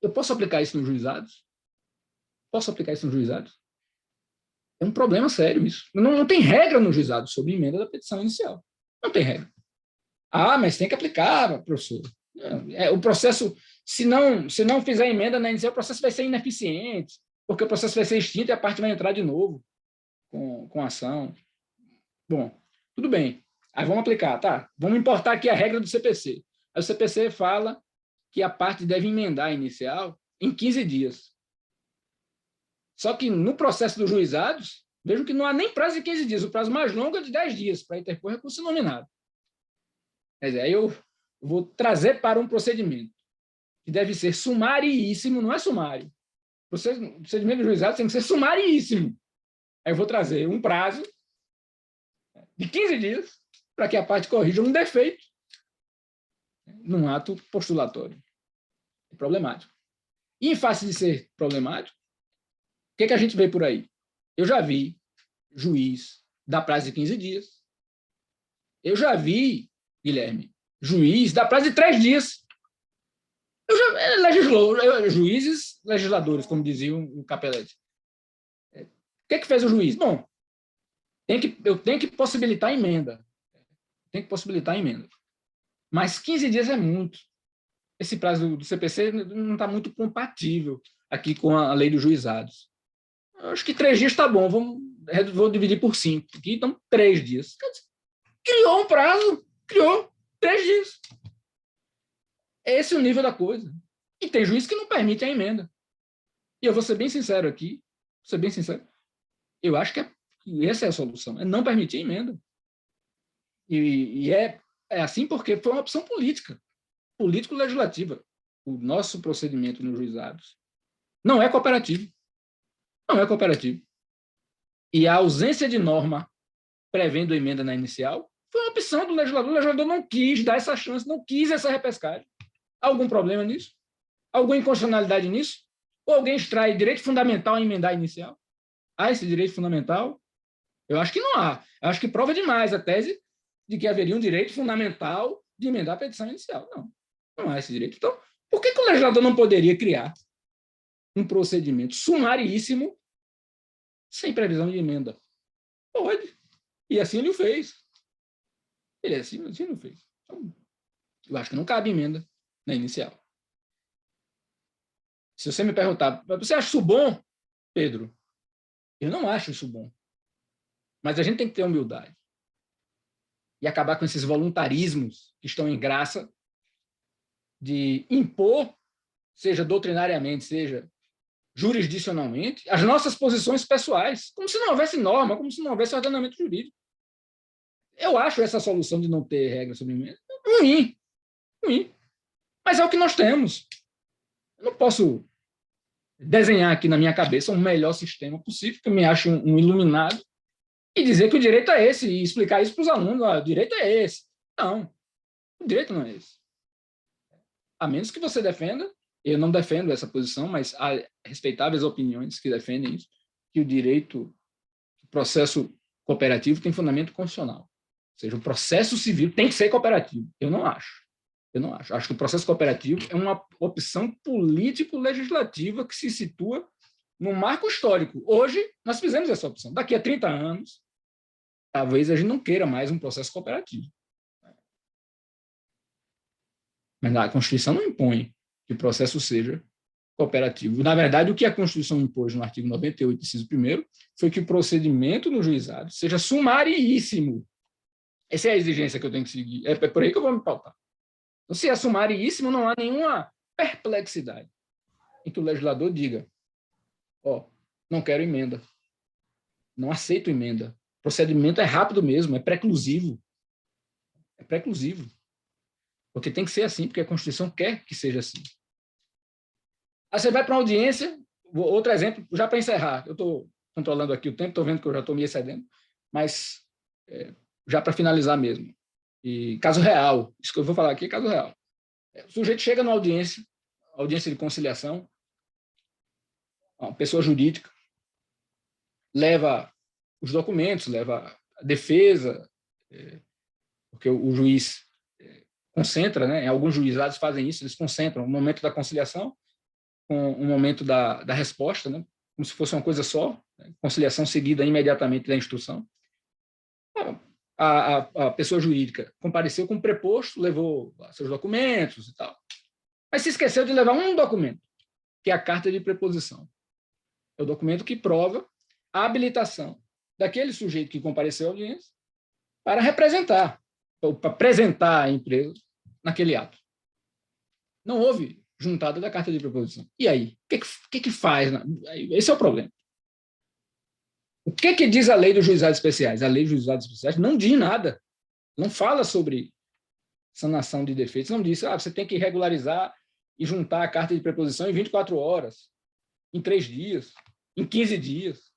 Eu posso aplicar isso nos juizados? Posso aplicar isso nos juizados? É um problema sério isso. Não tem regra no juizado sobre emenda da petição inicial. Não tem regra. Ah, mas tem que aplicar, professor. O processo, se não fizer emenda na inicial, o processo vai ser ineficiente, porque o processo vai ser extinto e a parte vai entrar de novo com a ação. Bom, tudo bem. Aí vamos aplicar, tá? Vamos importar aqui a regra do CPC. Aí o CPC fala que a parte deve emendar a inicial em 15 dias. Só que no processo dos juizados, vejam que não há nem prazo de 15 dias, o prazo mais longo é de 10 dias para interpor recurso nominado. Quer dizer, aí eu vou trazer para um procedimento que deve ser sumaríssimo, não é sumário. O procedimento dos juizados tem que ser sumaríssimo. Aí eu vou trazer um prazo de 15 dias para que a parte corrija um defeito num ato postulatório. É problemático. E em face de ser problemático, o que a gente vê por aí? Eu já vi juiz dar prazo de 15 dias. Eu já vi, Guilherme, juiz dar prazo de 3 dias. Juízes legisladores, como dizia o Capelletti. O que fez o juiz? Bom, eu tenho que possibilitar a emenda. Mas 15 dias é muito. Esse prazo do CPC não está muito compatível aqui com a lei dos juizados. Eu acho que 3 dias está bom, vou dividir por 5. Aqui estão 3 dias. Criou um prazo, criou. 3 dias. Esse é o nível da coisa. E tem juiz que não permite a emenda. E eu vou ser bem sincero aqui, vou ser bem sincero, eu acho que essa é a solução, é não permitir a emenda. E é assim porque foi uma opção política, político-legislativa. O nosso procedimento nos juizados não é cooperativo. Não é cooperativo. E a ausência de norma prevendo emenda na inicial foi uma opção do legislador. O legislador não quis dar essa chance, não quis essa repescagem. Há algum problema nisso? Alguma inconstitucionalidade nisso? Ou alguém extrai direito fundamental a emendar a inicial? Há esse direito fundamental? Eu acho que não há. Eu acho que prova demais a tese de que haveria um direito fundamental de emendar a petição inicial. Não há esse direito. Então, por que o legislador não poderia criar um procedimento sumaríssimo sem previsão de emenda? Pode. E assim ele o fez. Ele assim o fez. Então, eu acho que não cabe emenda na inicial. Se você me perguntar, você acha isso bom, Pedro? Eu não acho isso bom. Mas a gente tem que ter humildade. E acabar com esses voluntarismos que estão em graça de impor, seja doutrinariamente, seja jurisdicionalmente, as nossas posições pessoais, como se não houvesse norma, como se não houvesse ordenamento jurídico. Eu acho essa solução de não ter regra sobre emenda ruim. Mas é o que nós temos. Eu não posso desenhar aqui na minha cabeça um melhor sistema possível, que eu me acho um iluminado, e dizer que o direito é esse, e explicar isso para os alunos, o direito é esse. Não, o direito não é esse. A menos que você defenda, eu não defendo essa posição, mas há respeitáveis opiniões que defendem isso, que o direito, o processo cooperativo tem fundamento constitucional. Ou seja, o processo civil tem que ser cooperativo. Eu não acho. Acho que o processo cooperativo é uma opção político-legislativa que se situa num marco histórico. Hoje, nós fizemos essa opção. Daqui a 30 anos, talvez a gente não queira mais um processo cooperativo. Mas a Constituição não impõe que o processo seja cooperativo. Na verdade, o que a Constituição impôs no artigo 98, inciso 1º, foi que o procedimento no juizado seja sumaríssimo. Essa é a exigência que eu tenho que seguir. É por aí que eu vou me pautar. Então, se é sumaríssimo, não há nenhuma perplexidade em que o legislador diga: não quero emenda, não aceito emenda. O procedimento é rápido mesmo, é preclusivo. Porque tem que ser assim, porque a Constituição quer que seja assim. Aí você vai para uma audiência, outro exemplo, já para encerrar, eu estou controlando aqui o tempo, estou vendo que eu já estou me excedendo, mas já para finalizar mesmo. E caso real, isso que eu vou falar aqui é caso real. O sujeito chega numa audiência de conciliação, uma pessoa jurídica, leva os documentos, leva a defesa, porque o juiz concentra, né? Alguns juizados fazem isso, eles concentram o momento da conciliação com o momento da resposta, né? Como se fosse uma coisa só, né? Conciliação seguida imediatamente da instrução. A pessoa jurídica compareceu com preposto, levou seus documentos e tal, mas se esqueceu de levar um documento, que é a carta de preposição. É o documento que prova a habilitação daquele sujeito que compareceu à audiência para representar, ou para apresentar a empresa naquele ato. Não houve juntada da carta de preposição. E aí? O que faz? Esse é o problema. O que diz a lei dos juizados especiais? A lei dos juizados especiais não diz nada. Não fala sobre sanação de defeitos. Não diz, você tem que regularizar e juntar a carta de preposição em 24 horas, em 3 dias, em 15 dias.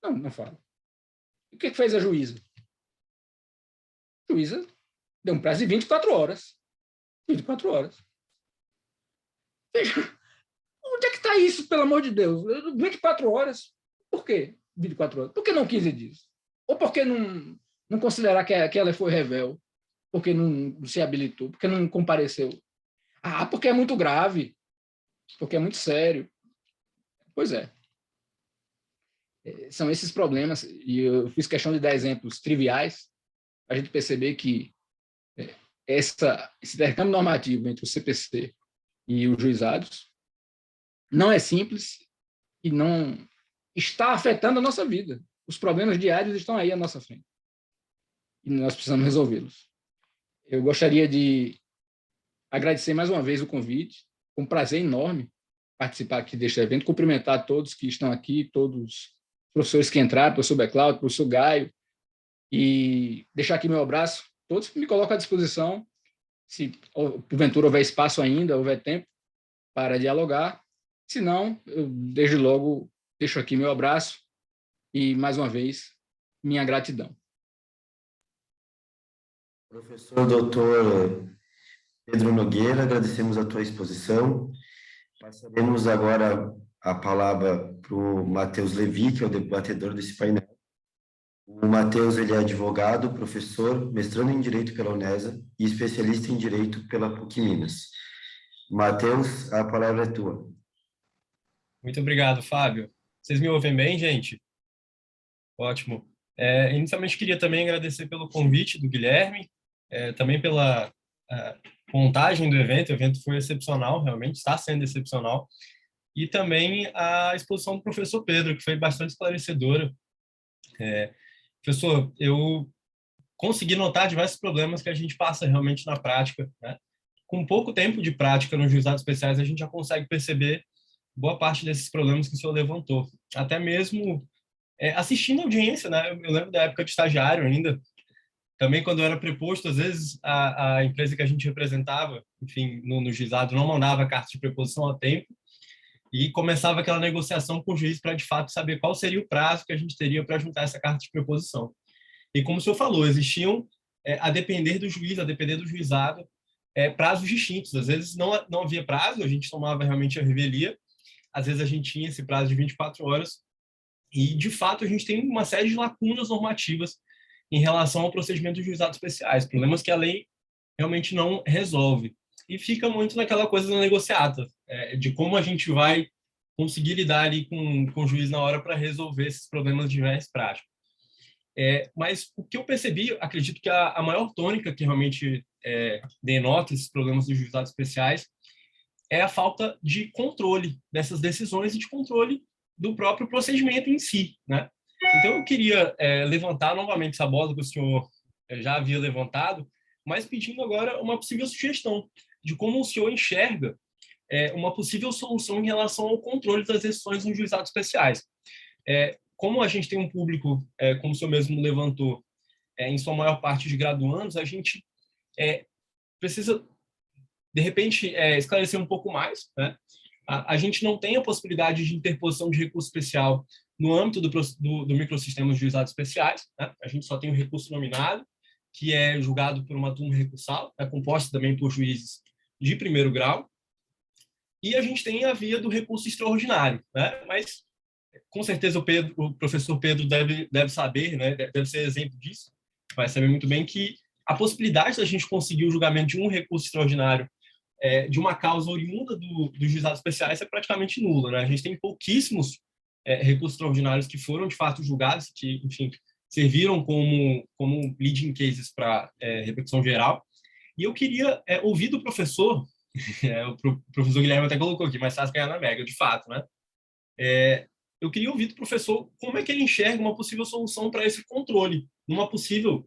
Não fala. O que fez a juíza? A juíza deu um prazo de 24 horas. 24 horas. Veja, onde é que está isso, pelo amor de Deus? 24 horas. Por quê 24 horas? Por que não 15 dias? Ou por que não considerar que ela foi revel? Porque não se habilitou? Porque não compareceu? Porque é muito grave. Porque é muito sério. Pois é. São esses problemas, e eu fiz questão de dar exemplos triviais, para a gente perceber que esse intercâmbio normativo entre o CPC e os juizados não é simples e não está afetando a nossa vida. Os problemas diários estão aí à nossa frente. E nós precisamos resolvê-los. Eu gostaria de agradecer mais uma vez o convite. Foi um prazer enorme participar aqui deste evento, cumprimentar todos que estão aqui, todos os professores que entraram, professor Becláudio, professor Gaio, e deixar aqui meu abraço. Todos me colocam à disposição, se porventura houver espaço ainda, houver tempo para dialogar. Se não, eu desde logo deixo aqui meu abraço e, mais uma vez, minha gratidão. Professor doutor Pedro Nogueira, agradecemos a tua exposição. Passaremos agora a palavra para o Matheus Levi, que é o debatedor desse painel. O Matheus, ele é advogado, professor, mestrando em Direito pela Unesa e especialista em Direito pela PUC Minas. Matheus, a palavra é tua. Muito obrigado, Fábio. Vocês me ouvem bem, gente? Ótimo. Inicialmente, queria também agradecer pelo convite do Guilherme, também pela montagem do evento. O evento foi excepcional, realmente está sendo excepcional. E também a exposição do professor Pedro, que foi bastante esclarecedora. Professor, eu consegui notar diversos problemas que a gente passa realmente na prática, né? Com pouco tempo de prática nos juizados especiais, a gente já consegue perceber boa parte desses problemas que o senhor levantou. Até mesmo assistindo a audiência, né? Eu lembro da época de estagiário ainda. Também, quando eu era preposto, às vezes a empresa que a gente representava, enfim, no juizado, não mandava a carta de preposição a tempo e começava aquela negociação com o juiz para, de fato, saber qual seria o prazo que a gente teria para juntar essa carta de preposição. E, como o senhor falou, existiam, a depender do juiz, a depender do juizado, prazos distintos. Às vezes não havia prazo, a gente tomava realmente a revelia, às vezes a gente tinha esse prazo de 24 horas, e, de fato, a gente tem uma série de lacunas normativas em relação ao procedimento dos juizados especiais, problemas que a lei realmente não resolve. E fica muito naquela coisa da negociata, de como a gente vai conseguir lidar ali com o juiz na hora para resolver esses problemas de viés prático. Mas o que eu percebi, acredito que a maior tônica que realmente denota esses problemas dos juizados especiais é a falta de controle dessas decisões e de controle do próprio procedimento em si, né? Então, eu queria levantar novamente essa bola que o senhor já havia levantado, mas pedindo agora uma possível sugestão de como o senhor enxerga uma possível solução em relação ao controle das decisões nos juizados especiais. Como a gente tem um público, como o senhor mesmo levantou, em sua maior parte de graduandos, a gente precisa, de repente, esclarecer um pouco mais, né? A gente não tem a possibilidade de interposição de recurso especial no âmbito do microsistema de juizados especiais, né? A gente só tem o recurso nominado, que é julgado por uma turma recursal, composta também por juízes de primeiro grau, e a gente tem a via do recurso extraordinário, né? Mas, com certeza, o professor Pedro deve saber, né? Deve ser exemplo disso, vai saber muito bem que a possibilidade da gente conseguir o julgamento de um recurso extraordinário de uma causa oriunda dos juizados especiais é praticamente nula, né? A gente tem pouquíssimos recursos extraordinários que foram, de fato, julgados, que, enfim, serviram como leading cases para repercussão geral. E eu queria ouvir do professor, o professor Guilherme até colocou aqui, mais fácil ganhar na Mega, de fato, né? Eu queria ouvir do professor como é que ele enxerga uma possível solução para esse controle, numa possível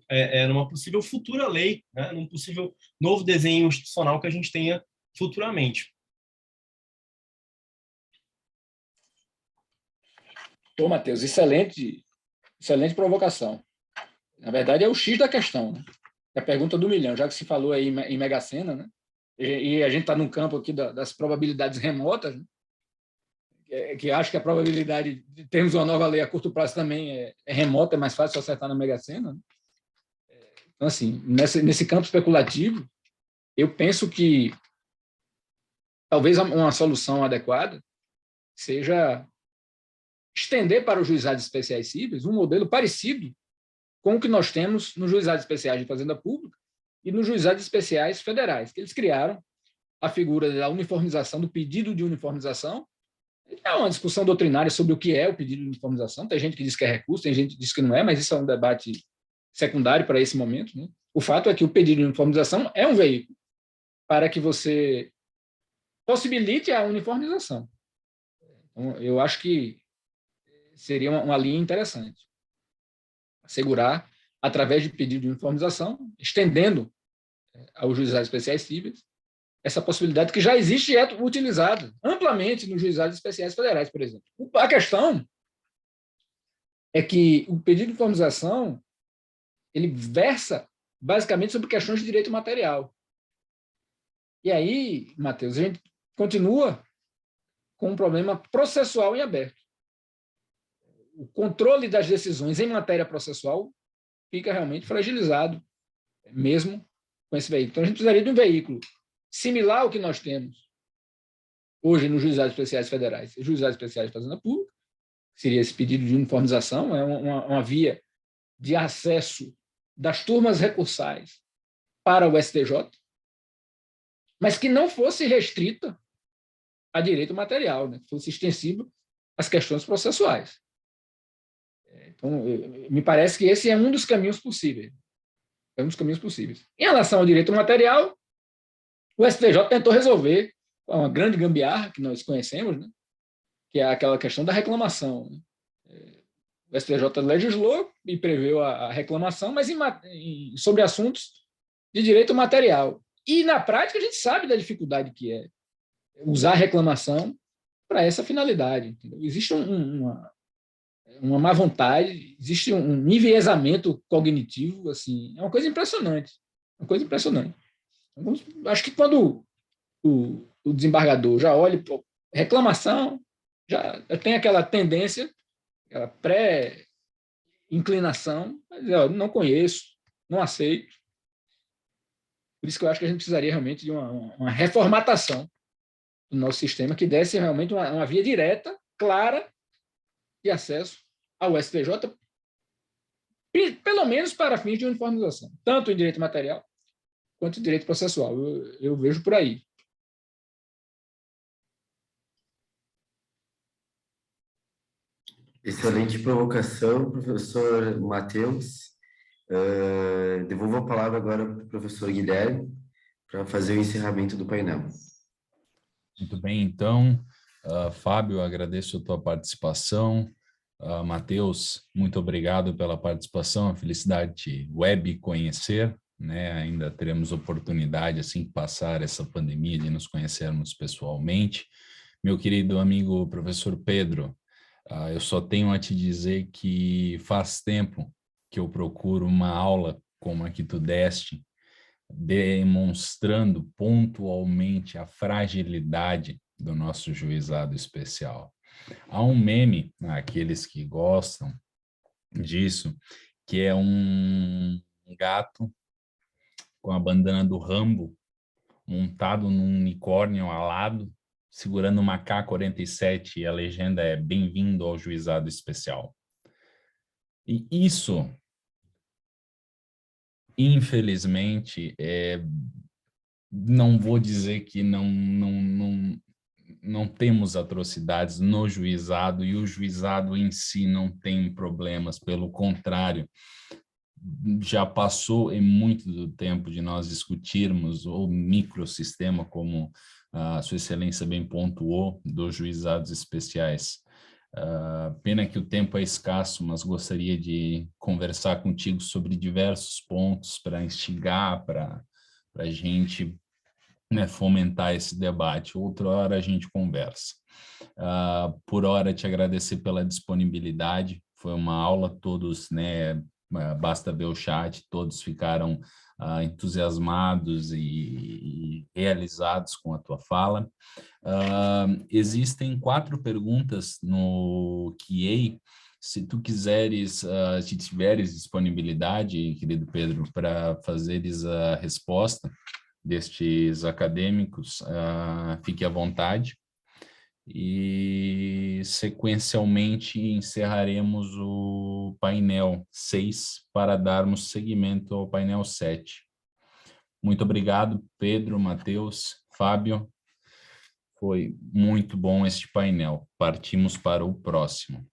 futura lei, né? Num possível novo desenho institucional que a gente tenha futuramente. Pô, Matheus, excelente provocação. Na verdade, é o X da questão, né? É a pergunta do milhão, já que se falou aí em Mega Sena, né? E a gente está num campo aqui das probabilidades remotas, né? Que acho que a probabilidade de termos uma nova lei a curto prazo também é remota, é mais fácil acertar na Mega Sena, né? Então, assim, nesse campo especulativo, eu penso que talvez uma solução adequada seja estender para os juizados especiais cíveis um modelo parecido com o que nós temos nos juizados especiais de fazenda pública e nos juizados especiais federais, que eles criaram a figura da uniformização, do pedido de uniformização. É uma discussão doutrinária sobre o que é o pedido de uniformização. Tem gente que diz que é recurso, tem gente que diz que não é, mas isso é um debate secundário para esse momento, né? O fato é que o pedido de uniformização é um veículo para que você possibilite a uniformização. Então, eu acho que seria uma linha interessante. Assegurar, através de pedido de uniformização, estendendo aos juizados especiais cíveis, essa possibilidade que já existe e é utilizada amplamente nos juizados especiais federais, por exemplo. A questão é que o pedido de uniformização ele versa basicamente sobre questões de direito material. E aí, Matheus, a gente continua com um problema processual em aberto. O controle das decisões em matéria processual fica realmente fragilizado, mesmo com esse veículo. Então, a gente precisaria de um veículo similar ao que nós temos hoje nos juizados especiais federais e juizados especiais de fazenda pública, seria esse pedido de uniformização, é uma via de acesso das turmas recursais para o STJ, mas que não fosse restrita a direito material, né? Fosse extensivo às questões processuais. Então, me parece que esse é um dos caminhos possíveis. É um dos caminhos possíveis. Em relação ao direito material, o STJ tentou resolver uma grande gambiarra que nós conhecemos, né? Que é aquela questão da reclamação. Né? O STJ legislou e preveu a reclamação, mas sobre assuntos de direito material. E, na prática, a gente sabe da dificuldade que é usar a reclamação para essa finalidade. Entendeu? Existe uma má vontade, existe um enviesamento cognitivo, assim, é uma coisa impressionante. Uma coisa impressionante. Acho que quando o desembargador já olha, reclamação, já tem aquela tendência, aquela pré-inclinação, mas não conheço, não aceito. Por isso que eu acho que a gente precisaria realmente de uma reformatação do nosso sistema que desse realmente uma via direta, clara, de acesso ao STJ, pelo menos para fins de uniformização, tanto em direito material quanto em direito processual. Eu vejo por aí. Excelente provocação, professor Matheus. Devolvo a palavra agora para o professor Guilherme para fazer o encerramento do painel. Muito bem, então, Fábio, agradeço a tua participação. Matheus, muito obrigado pela participação, a felicidade de web conhecer, né? Ainda teremos oportunidade, assim que passar essa pandemia, de nos conhecermos pessoalmente. Meu querido amigo professor Pedro, eu só tenho a te dizer que faz tempo que eu procuro uma aula como a que tu deste, demonstrando pontualmente a fragilidade do nosso juizado especial. Há um meme, aqueles que gostam disso, que é um gato com a bandana do Rambo, montado num unicórnio alado, segurando uma K-47, e a legenda é "Bem-vindo ao juizado especial". E isso, infelizmente, não vou dizer que não temos atrocidades no juizado, e o juizado em si não tem problemas, pelo contrário, já passou muito do tempo de nós discutirmos o microsistema, como a Sua Excelência bem pontuou, dos juizados especiais. Pena que o tempo é escasso, mas gostaria de conversar contigo sobre diversos pontos para instigar, para a gente, né, fomentar esse debate. Outra hora a gente conversa. Por hora, te agradecer pela disponibilidade. Foi uma aula, todos, né, basta ver o chat, todos ficaram entusiasmados e realizados com a tua fala. Existem 4 perguntas no QA. Se tu quiseres, se tiveres disponibilidade, querido Pedro, para fazeres a resposta destes acadêmicos, fique à vontade. E, sequencialmente, encerraremos o painel 6 para darmos seguimento ao painel 7. Muito obrigado, Pedro, Matheus, Fábio. Foi muito bom este painel. Partimos para o próximo.